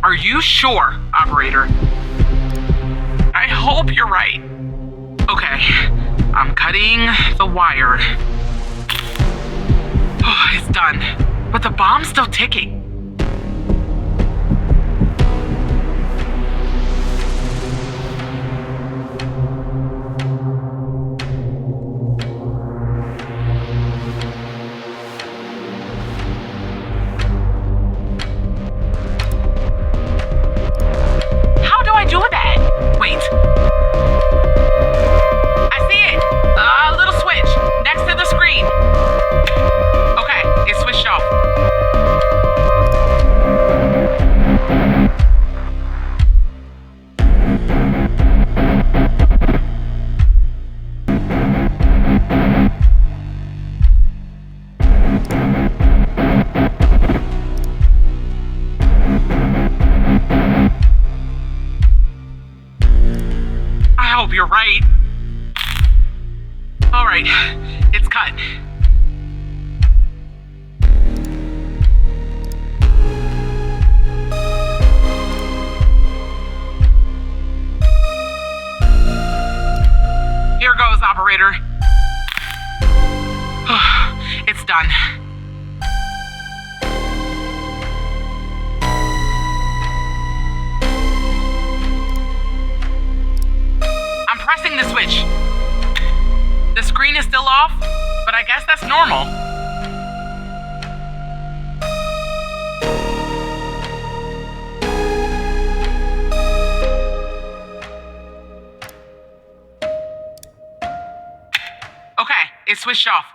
Are you sure, operator? I hope you're right. Okay, I'm cutting the wire. Oh, it's done. But the bomb's still ticking. You're right. All right, it's cut. Here goes, operator. It's done. Pressing the switch. The screen is still off, but I guess that's normal. Okay, it's switched off.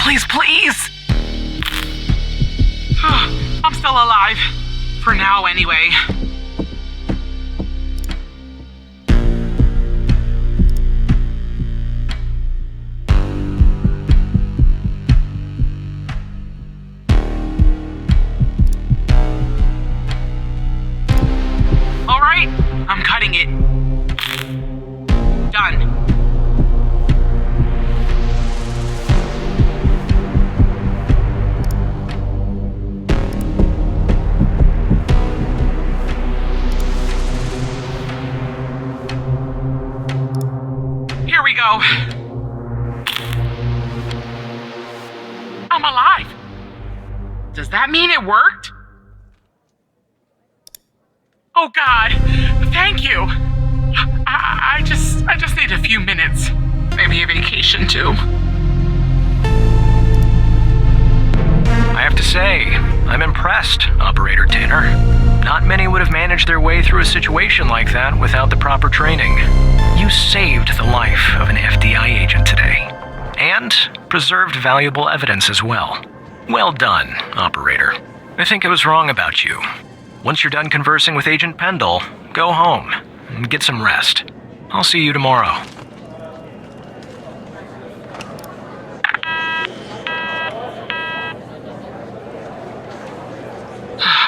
Please, please! I'm still alive. For now, anyway. Alright, I'm cutting it. Done. Here we go. I'm alive. Does that mean it worked? Oh God, thank you. I just need a few minutes. Maybe a vacation too. I have to say, I'm impressed, Operator Tanner. Not many would have managed their way through a situation like that without the proper training. You saved the life of an FDI agent today, and preserved valuable evidence as well. Well done, Operator. I think I was wrong about you. Once you're done conversing with Agent Pendle, go home and get some rest. I'll see you tomorrow.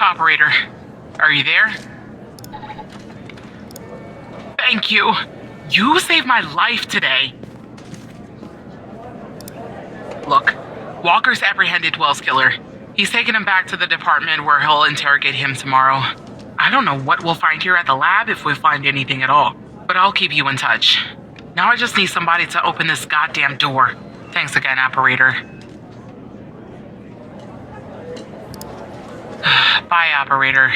Operator, are you there? Thank you. You saved my life today. Look, Walker's apprehended Wells' killer. He's taken him back to the department where he'll interrogate him tomorrow. I don't know what we'll find here at the lab if we find anything at all, but I'll keep you in touch. Now I just need somebody to open this goddamn door. Thanks again, Operator. Bye, Operator.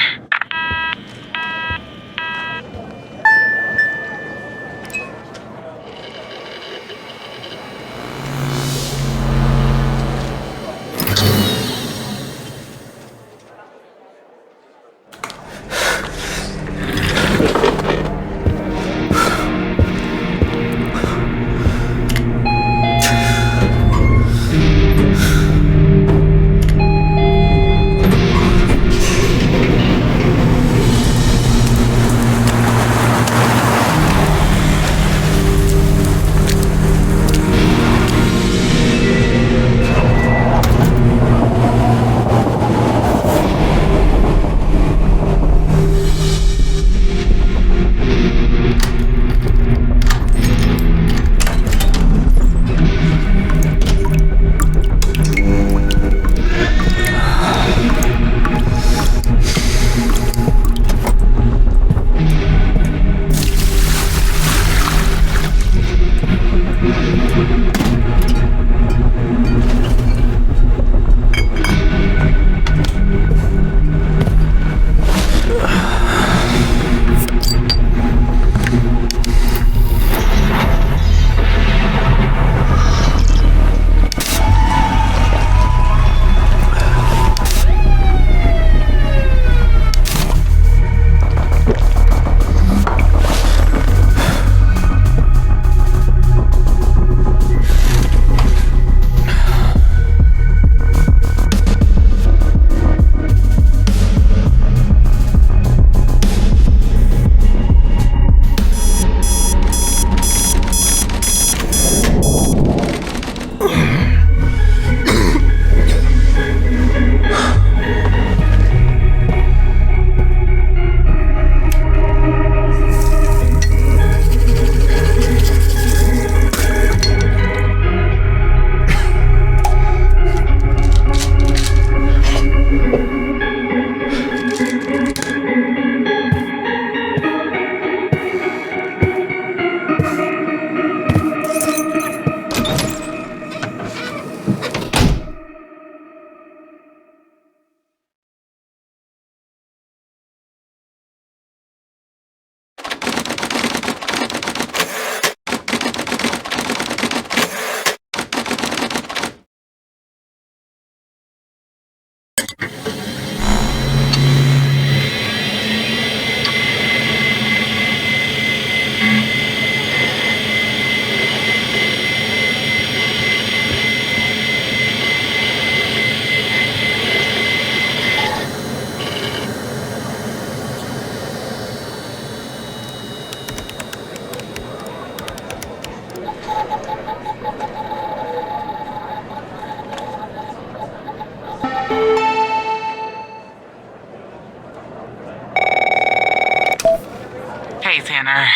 Tanner.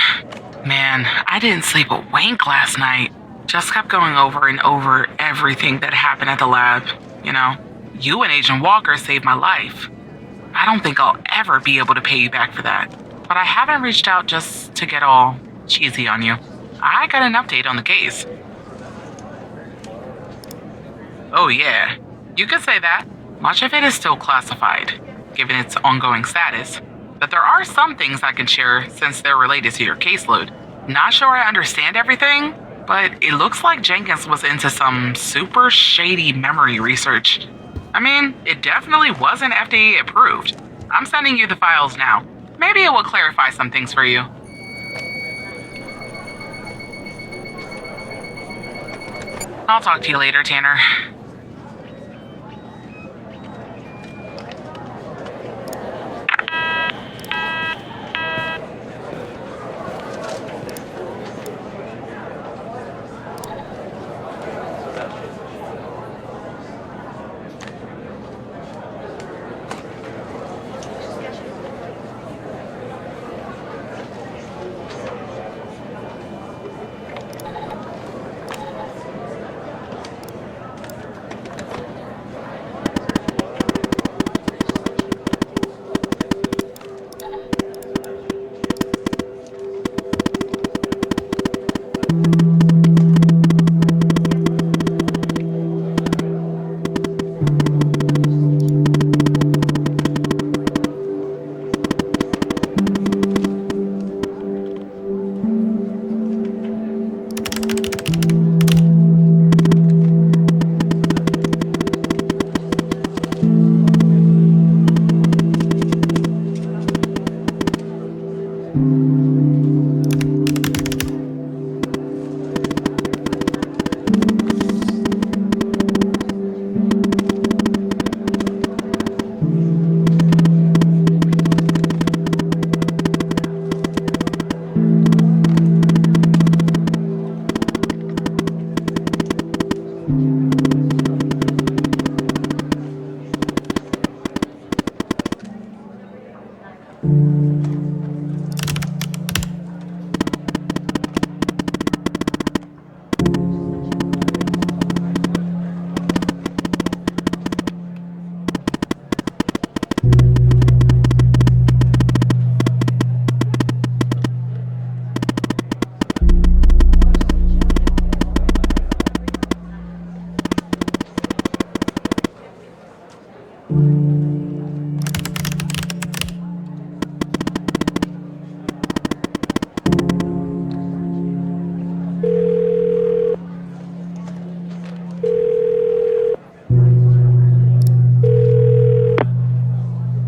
Man, I didn't sleep a wink last night. Just kept going over and over everything that happened at the lab. You know, you and Agent Walker saved my life. I don't think I'll ever be able to pay you back for that. But I haven't reached out just to get all cheesy on you. I got an update on the case. Oh yeah, you could say that. Much of it is still classified, given its ongoing status. But there are some things I can share since they're related to your caseload. Not sure I understand everything, but it looks like Jenkins was into some super shady memory research. I mean, it definitely wasn't FDA approved. I'm sending you the files now. Maybe it will clarify some things for you. I'll talk to you later, Tanner.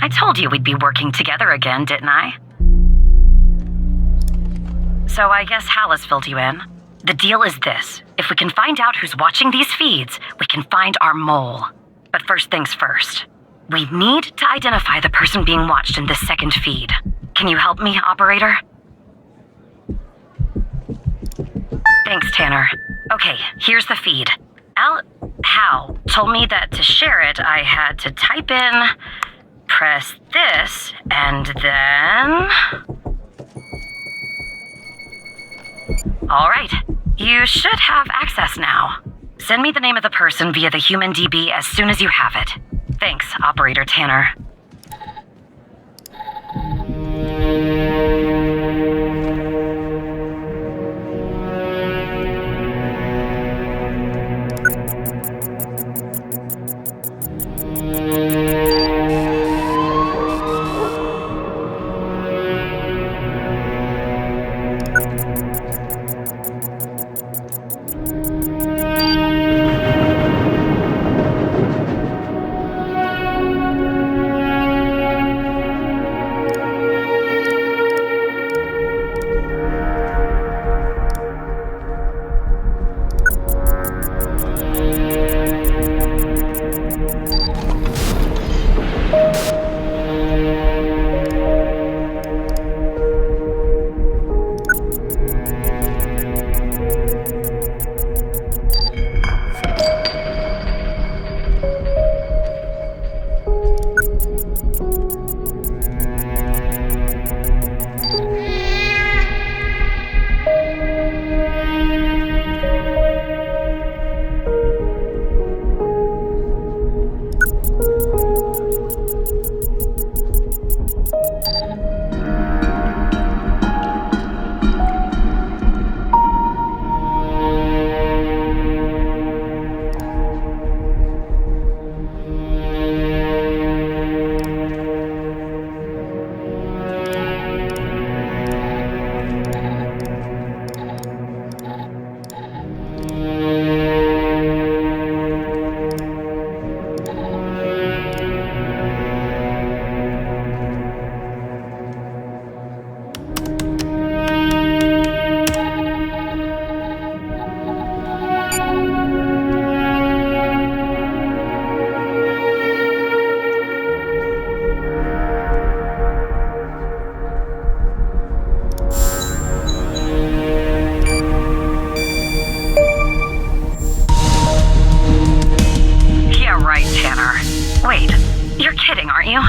I told you we'd be working together again, didn't I? So I guess Hal has filled you in. The deal is this. If we can find out who's watching these feeds, we can find our mole. But first things first. We need to identify the person being watched in this second feed. Can you help me, operator? Thanks, Tanner. Okay, here's the feed. Hal told me that to share it, I had to type in, press this, and then... All right, you should have access now. Send me the name of the person via the human DB as soon as you have it. Thanks, Operator Tanner. Wait, you're kidding, aren't you?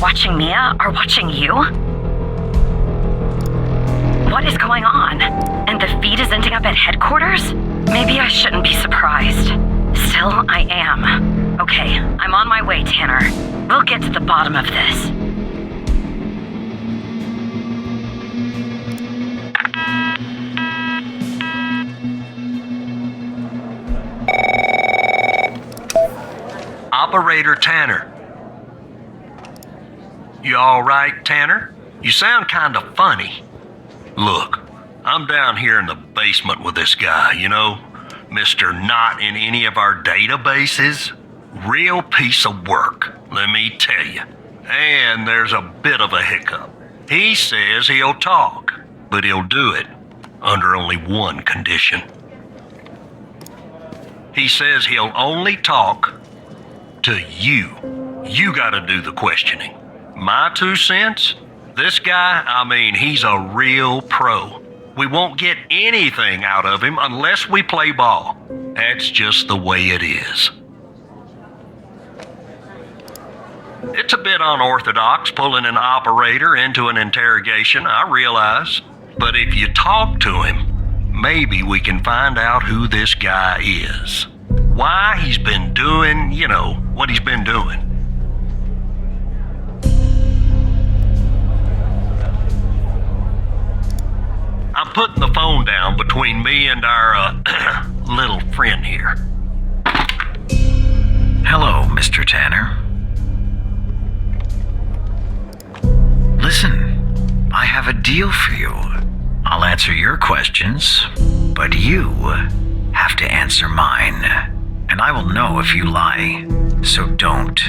Watching Mia are watching you? What is going on? And the feed is ending up at headquarters? Maybe I shouldn't be surprised. Still, I am. Okay, I'm on my way, Tanner. We'll get to the bottom of this. Operator Tanner. You all right, Tanner? You sound kind of funny. Look, I'm down here in the basement with this guy, you know, Mr. Not in any of our databases. Real piece of work, let me tell you. And there's a bit of a hiccup. He says he'll talk, but he'll do it under only one condition. He says he'll only talk to you. You gotta do the questioning. My 2 cents? This guy, I mean, he's a real pro. We won't get anything out of him unless we play ball. That's just the way it is. It's a bit unorthodox pulling an operator into an interrogation, I realize. But if you talk to him, maybe we can find out who this guy is. Why he's been doing, you know, what he's been doing. I'm putting the phone down between me and our, little friend here. Hello, Mr. Tanner. Listen, I have a deal for you. I'll answer your questions, but you have to answer mine. And I will know if you lie, so don't.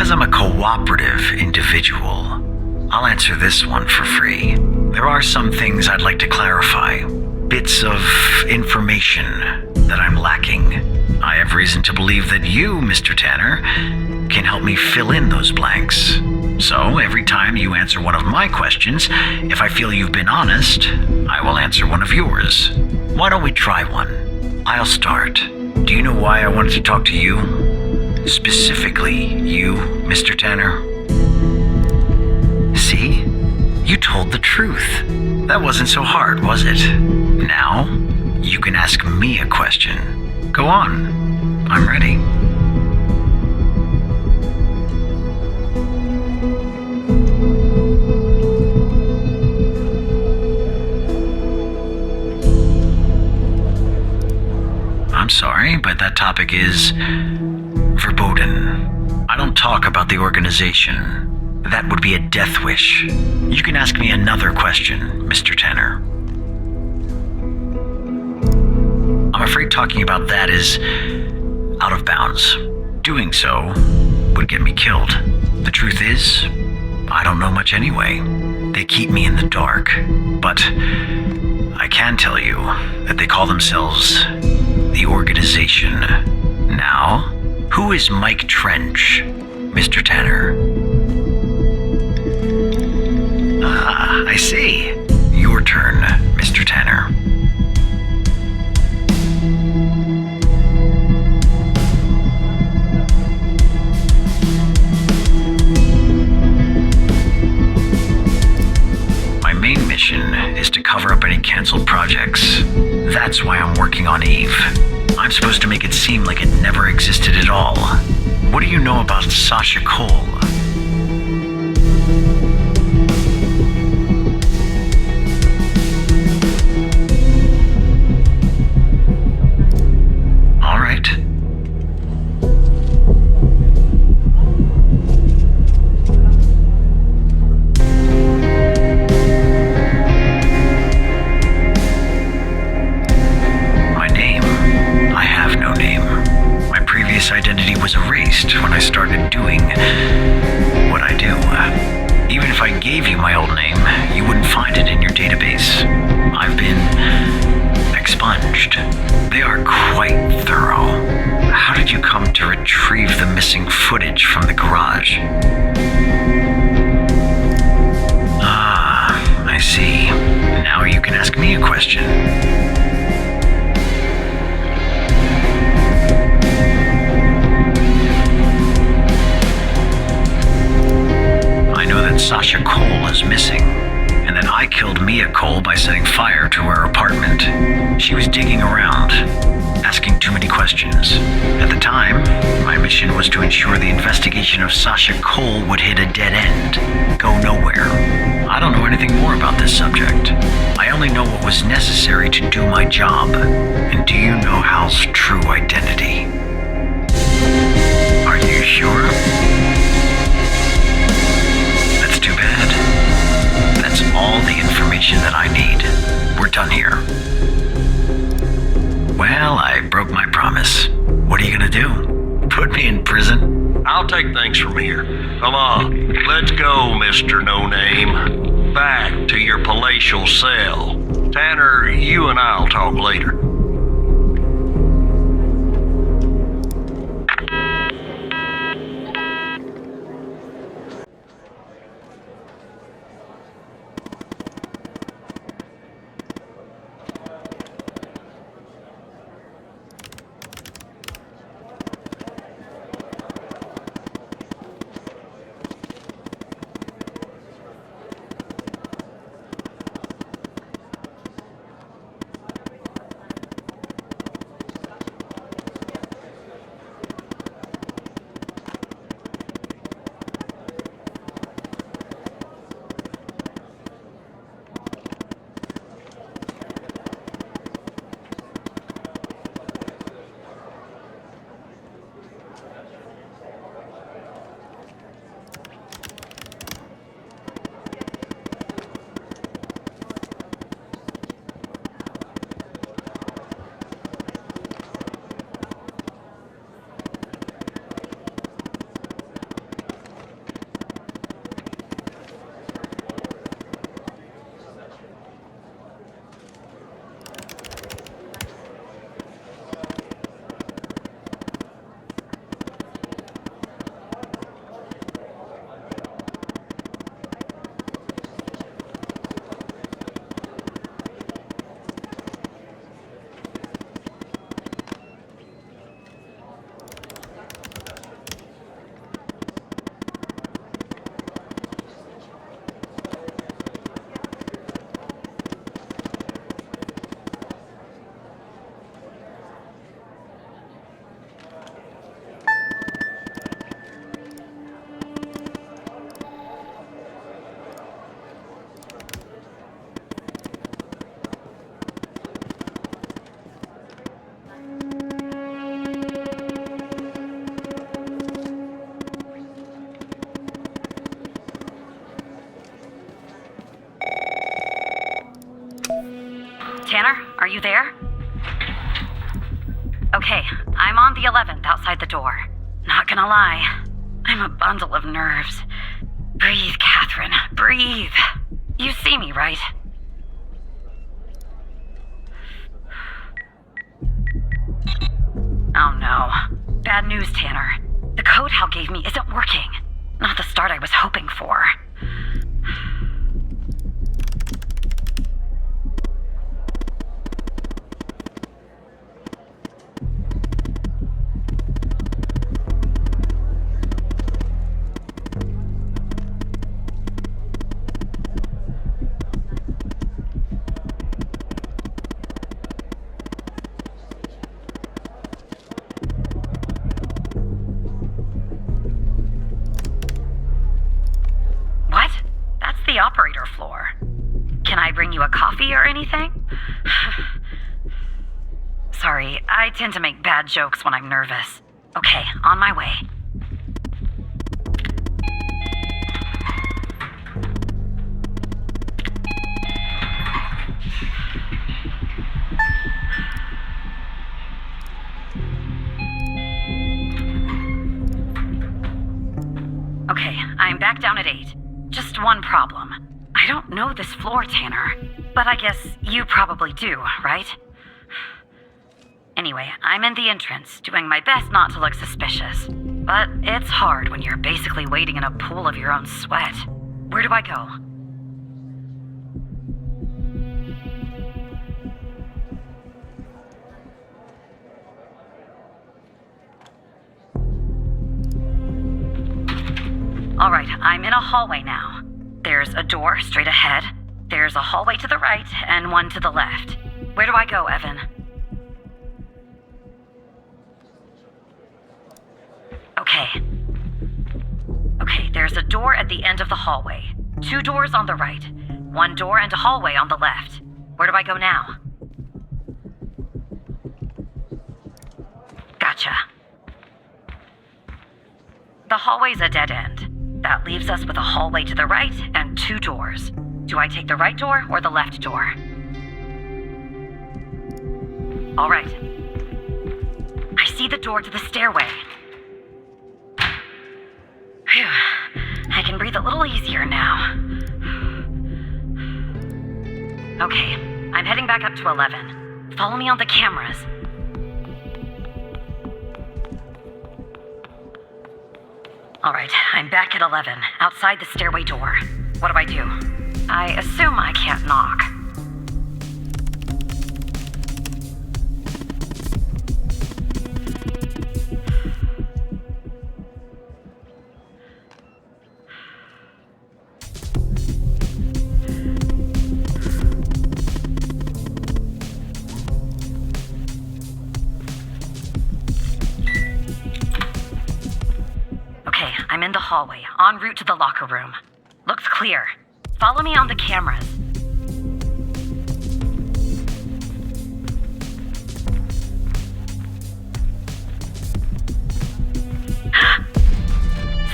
Because I'm a cooperative individual, I'll answer this one for free. There are some things I'd like to clarify. Bits of information that I'm lacking. I have reason to believe that you, Mr. Tanner, can help me fill in those blanks. So every time you answer one of my questions, if I feel you've been honest, I will answer one of yours. Why don't we try one? I'll start. Do you know why I wanted to talk to you? Specifically, you, Mr. Tanner? See? You told the truth. That wasn't so hard, was it? Now, you can ask me a question. Go on. I'm ready. I'm sorry, but that topic is verboten. I don't talk about the organization. That would be a death wish. You can ask me another question, Mr. Tanner. I'm afraid talking about that is out of bounds. Doing so would get me killed. The truth is, I don't know much anyway. They keep me in the dark. But I can tell you that they call themselves the organization. Now, who is Mike Trench, Mr. Tanner? Ah, I see. Your turn, Mr. Tanner. My main mission is to cover up any canceled projects. That's why I'm working on Eve. I'm supposed to make it seem like it never existed at all. What do you know about Sasha Cole? All right. Identity was erased when I started doing what I do. Even if I gave you my old name, you wouldn't find it in your database. I've been expunged. They are quite thorough. How did you come to retrieve the missing footage from the garage? Ah, I see. Now you can ask me a question. Sasha Cole is missing, and that I killed Mia Cole by setting fire to her apartment. She was digging around, asking too many questions. At the time, my mission was to ensure the investigation of Sasha Cole would hit a dead end, go nowhere. I don't know anything more about this subject. I only know what was necessary to do my job. And do you know Hal's true identity? Are you sure? That's all the information that I need. We're done here. Well, I broke my promise. What are you gonna do? Put me in prison? I'll take things from here. Come on, let's go, Mr. No Name. Back to your palatial cell. Tanner, you and I'll talk later. you there? Okay, I'm on the 11th outside the door. Not gonna lie, I'm a bundle of nerves. Breathe, Catherine, breathe. You see me, right? Oh no. Bad news, Tanner. The code Hal gave me isn't working. Not the start I was hoping for. What? That's the operator floor. Can I bring you a coffee or anything? Sorry, I tend to make bad jokes when I'm nervous. Okay, on my way. Okay, I'm back down at 8. Just one problem. I don't know this floor, Tanner. But I guess you probably do, right? Anyway, I'm in the entrance, doing my best not to look suspicious. But it's hard when you're basically waiting in a pool of your own sweat. Where do I go? Alright, I'm in a hallway now. There's a door straight ahead, there's a hallway to the right, and one to the left. Where do I go, Evan? Okay, there's a door at the end of the hallway. 2 doors on the right. 1 door and a hallway on the left. Where do I go now? Gotcha. The hallway's a dead end. That leaves us with a hallway to the right and 2 doors. Do I take the right door or the left door? All right. I see the door to the stairway. Phew. I can breathe a little easier now. Okay, I'm heading back up to 11. Follow me on the cameras. All right, I'm back at 11, outside the stairway door. What do? I assume I can't knock. I'm in the hallway, en route to the locker room. Looks clear. Follow me on the cameras.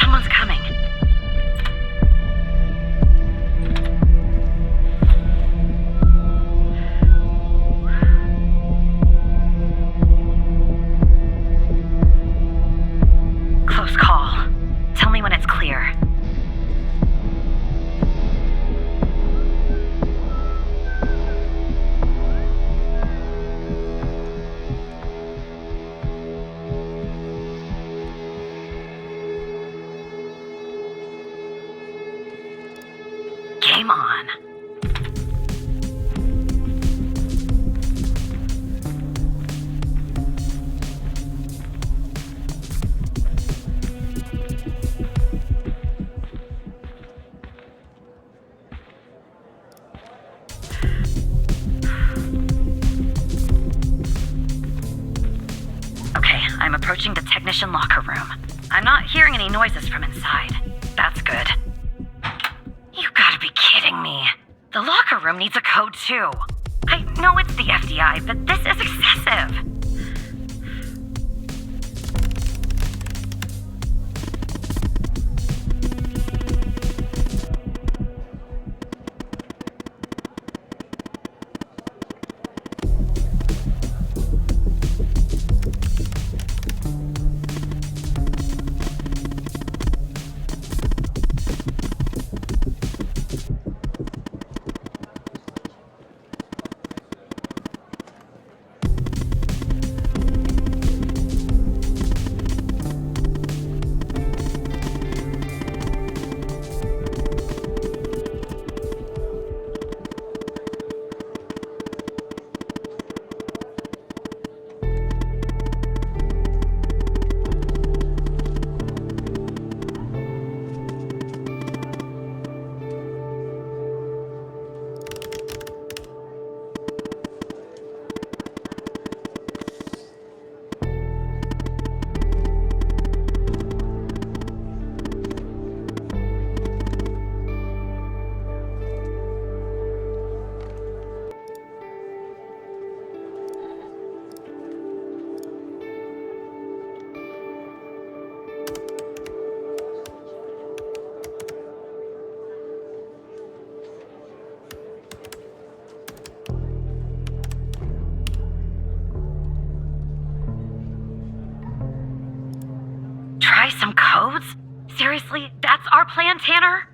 Someone's coming. Close call. Tell me when it's clear. Game on. Okay, I'm approaching the technician locker room. I'm not hearing any noises from inside. That's good. You gotta be kidding me. The locker room needs a code too. I know it's the FDI, but this is excessive. codes? Seriously? That's our plan, Tanner?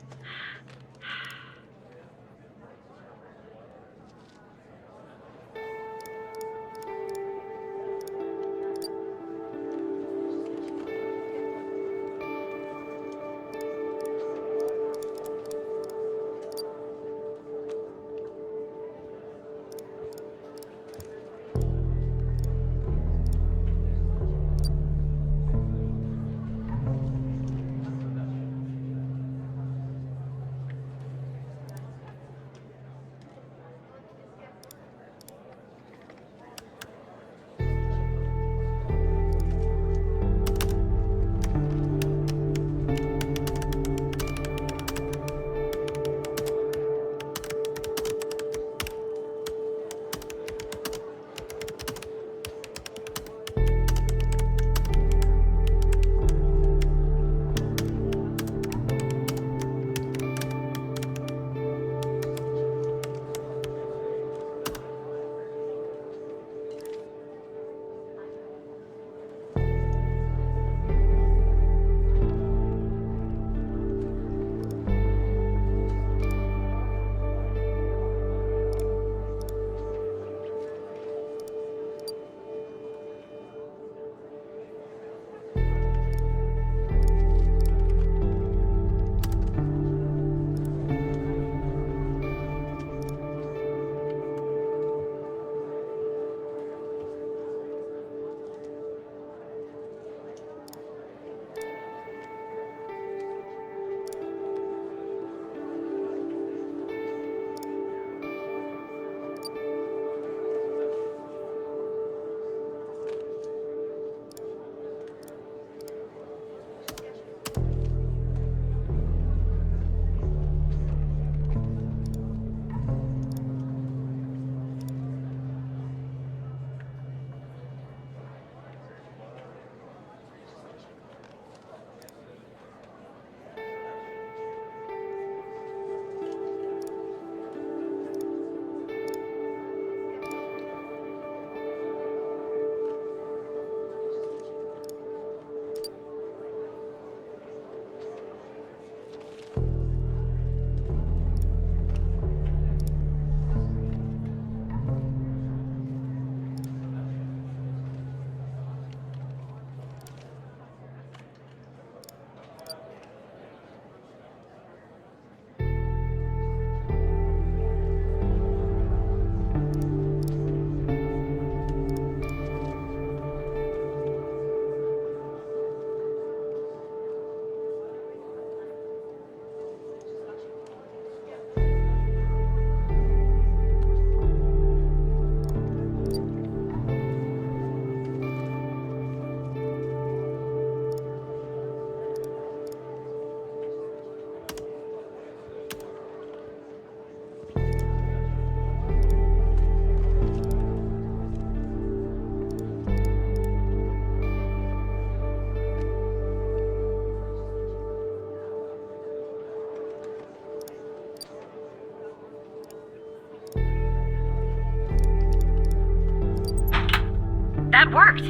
That worked.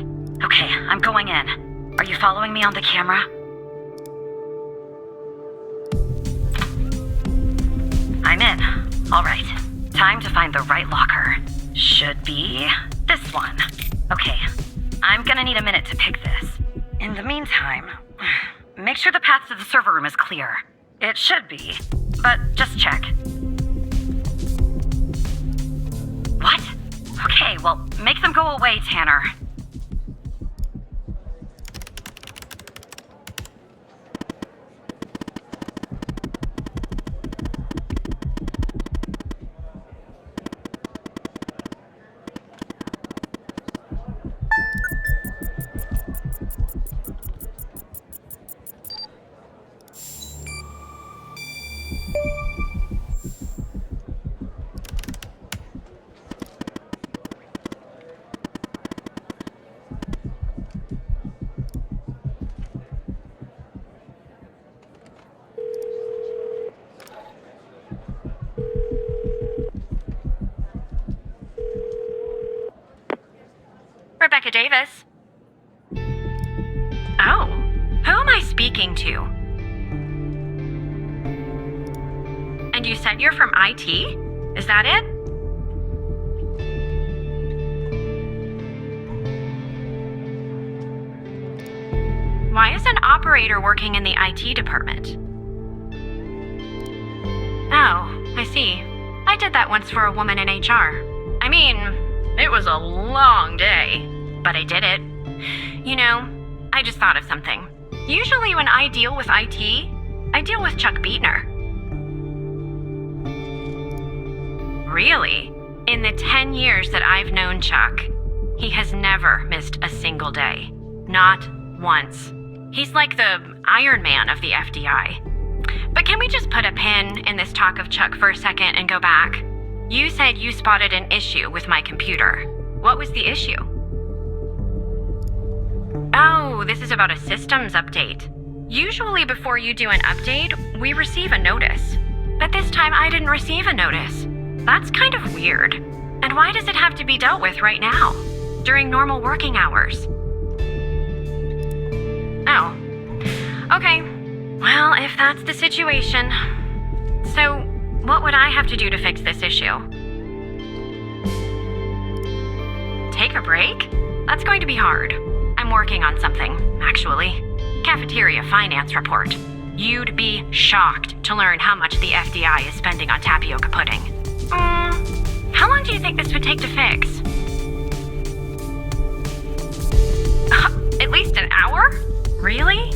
Okay, I'm going in. Are you following me on the camera? I'm in. All right. Time to find the right locker. Should be this one. Okay, I'm gonna need a minute to pick this. In the meantime, make sure the path to the server room is clear. It should be, but just check. What? Okay, well, make them go away, Tanner. Rebecca Davis. Oh, who am I speaking to? And you said you're from IT? Is that it? Why is an operator working in the IT department? Oh, I see. I did that once for a woman in HR. I mean, it was a long day, but I did it. You know, I just thought of something. Usually when I deal with IT, I deal with Chuck Beatner. Really? In the 10 years that I've known Chuck, he has never missed a single day. Not once. He's like the Iron Man of the FDI. But can we just put a pin in this talk of Chuck for a second and go back? You said you spotted an issue with my computer. What was the issue? Oh, this is about a systems update. Usually before you do an update, we receive a notice. But this time I didn't receive a notice. That's kind of weird. And why does it have to be dealt with right now? During normal working hours? Oh. Okay. Well, if that's the situation. So, what would I have to do to fix this issue? Take a break? That's going to be hard. I'm working on something, actually. Cafeteria finance report. You'd be shocked to learn how much the FDI is spending on tapioca pudding. How long do you think this would take to fix? At least an hour? Really?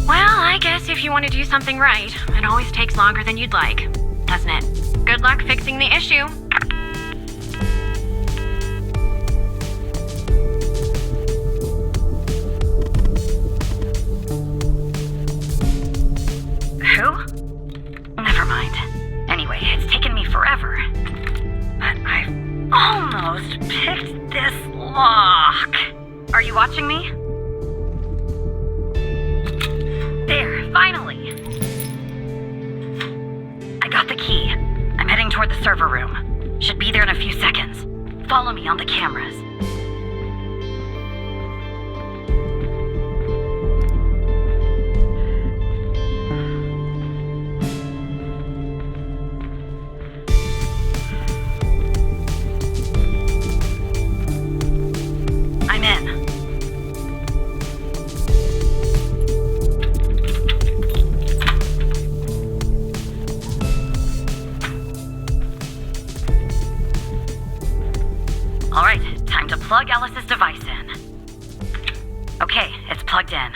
Well, I guess if you want to do something right, it always takes longer than you'd like, doesn't it? Good luck fixing the issue. Who? Never mind. Anyway, it's taken me forever. But I've almost picked this lock. Are you watching me? There, finally. I got the key. I'm heading toward the server room. Should be there in a few seconds. Follow me on the cameras. I'm in. All right, time to plug Alice's device in. Okay, it's plugged in.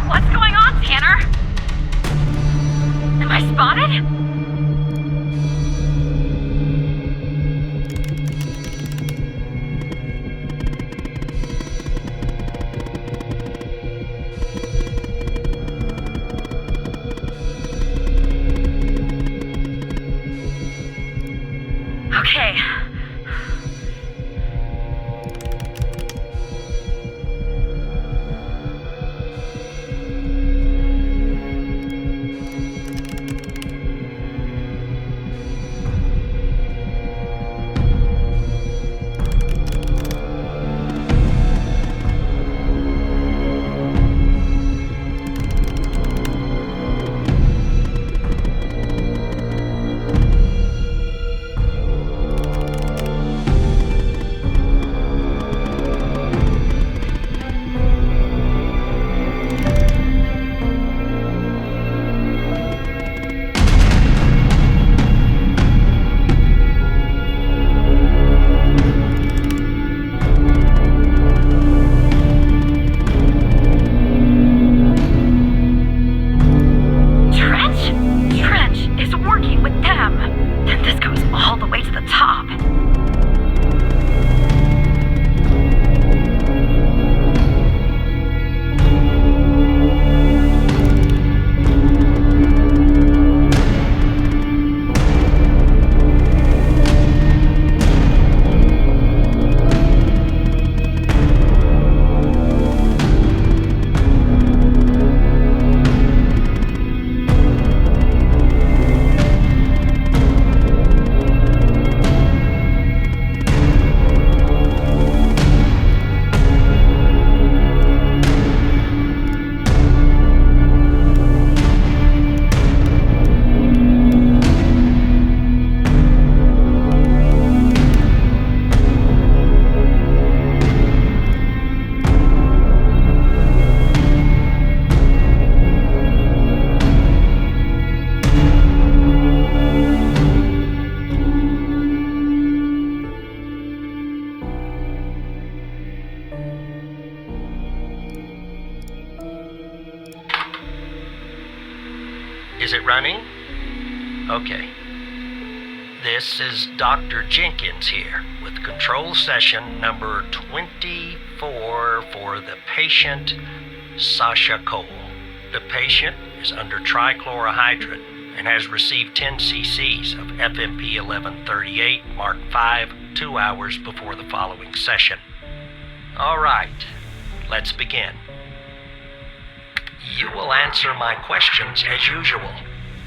What's going on, Tanner? Is it running? Okay. This is Dr. Jenkins here with control session number 24 for the patient Sasha Cole. The patient is under trichlorohydrin and has received 10 cc's of FMP 1138 Mark V 2 hours before the following session. All right, let's begin. You will answer my questions as usual.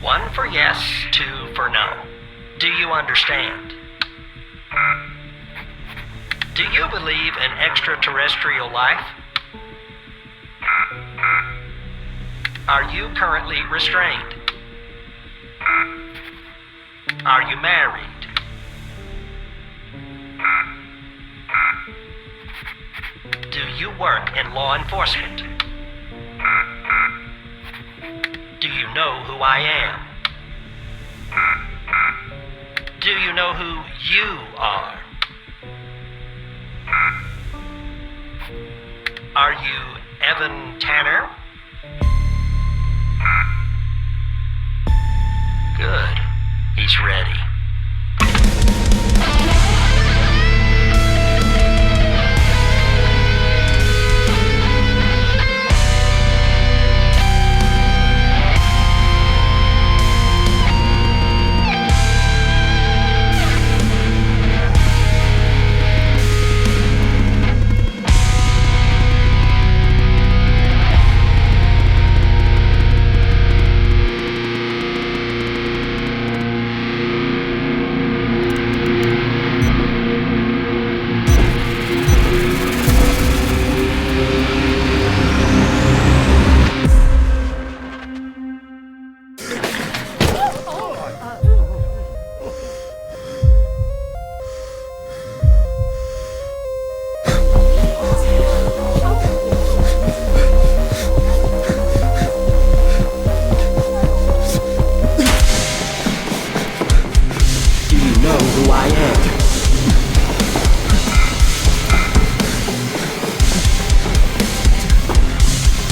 1 for yes, 2 for no. Do you understand? Do you believe in extraterrestrial life? Are you currently restrained? Are you married? Do you work in law enforcement? Do you know who I am? Do you know who you are? Are you Evan Tanner? Good. He's ready.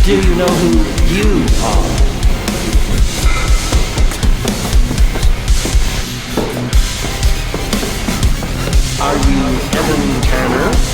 Do you know who you are? Are you Evan Tanner?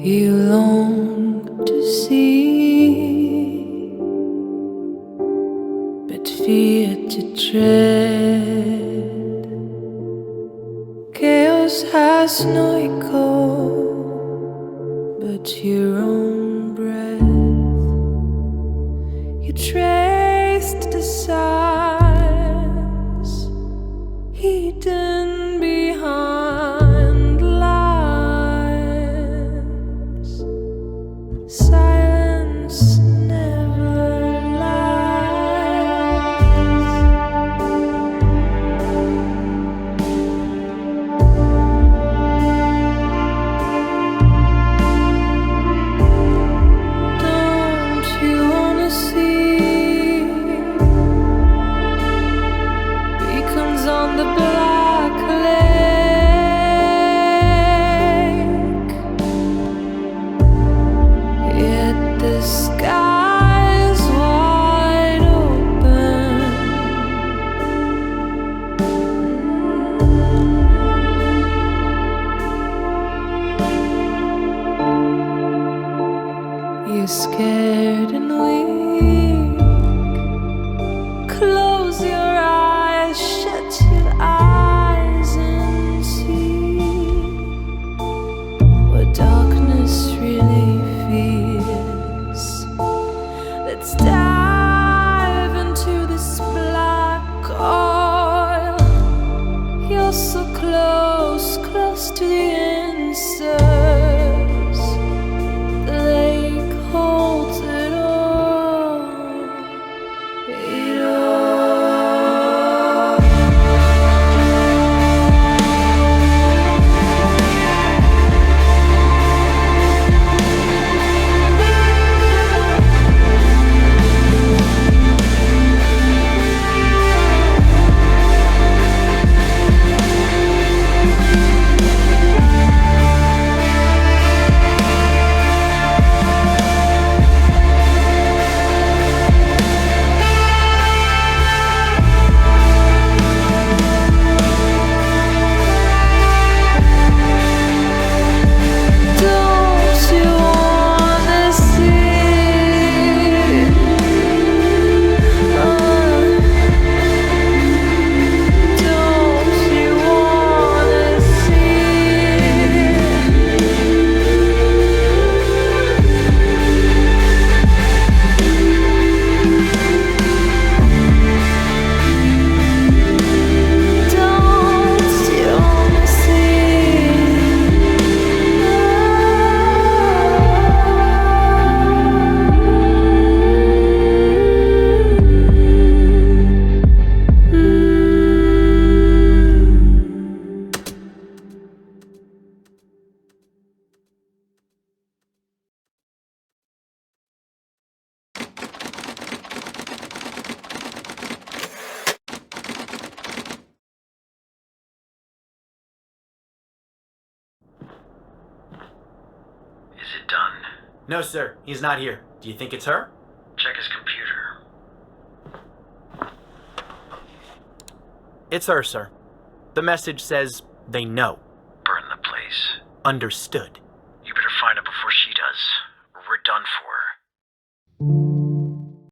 You long to see, but fear to tread. Chaos has no echo, but your own breath. You traced the signs hidden behind lines. Silence never lies. Don't you wanna see beacons on the black lake? Yet the sky is wide open. You're scared and weak. Close your eyes, shut your eyes and see what darkness really feels. Let's dive into this black oil. You're so close, close to the answers. The lake holds it all. It all. Don't you wanna see? Don't you wanna see? Don't you wanna Is it done? No, sir. He's not here. Do you think it's her? Check his computer. It's her, sir. The message says they know. Burn the place. Understood. You better find her before she does, or we're done for.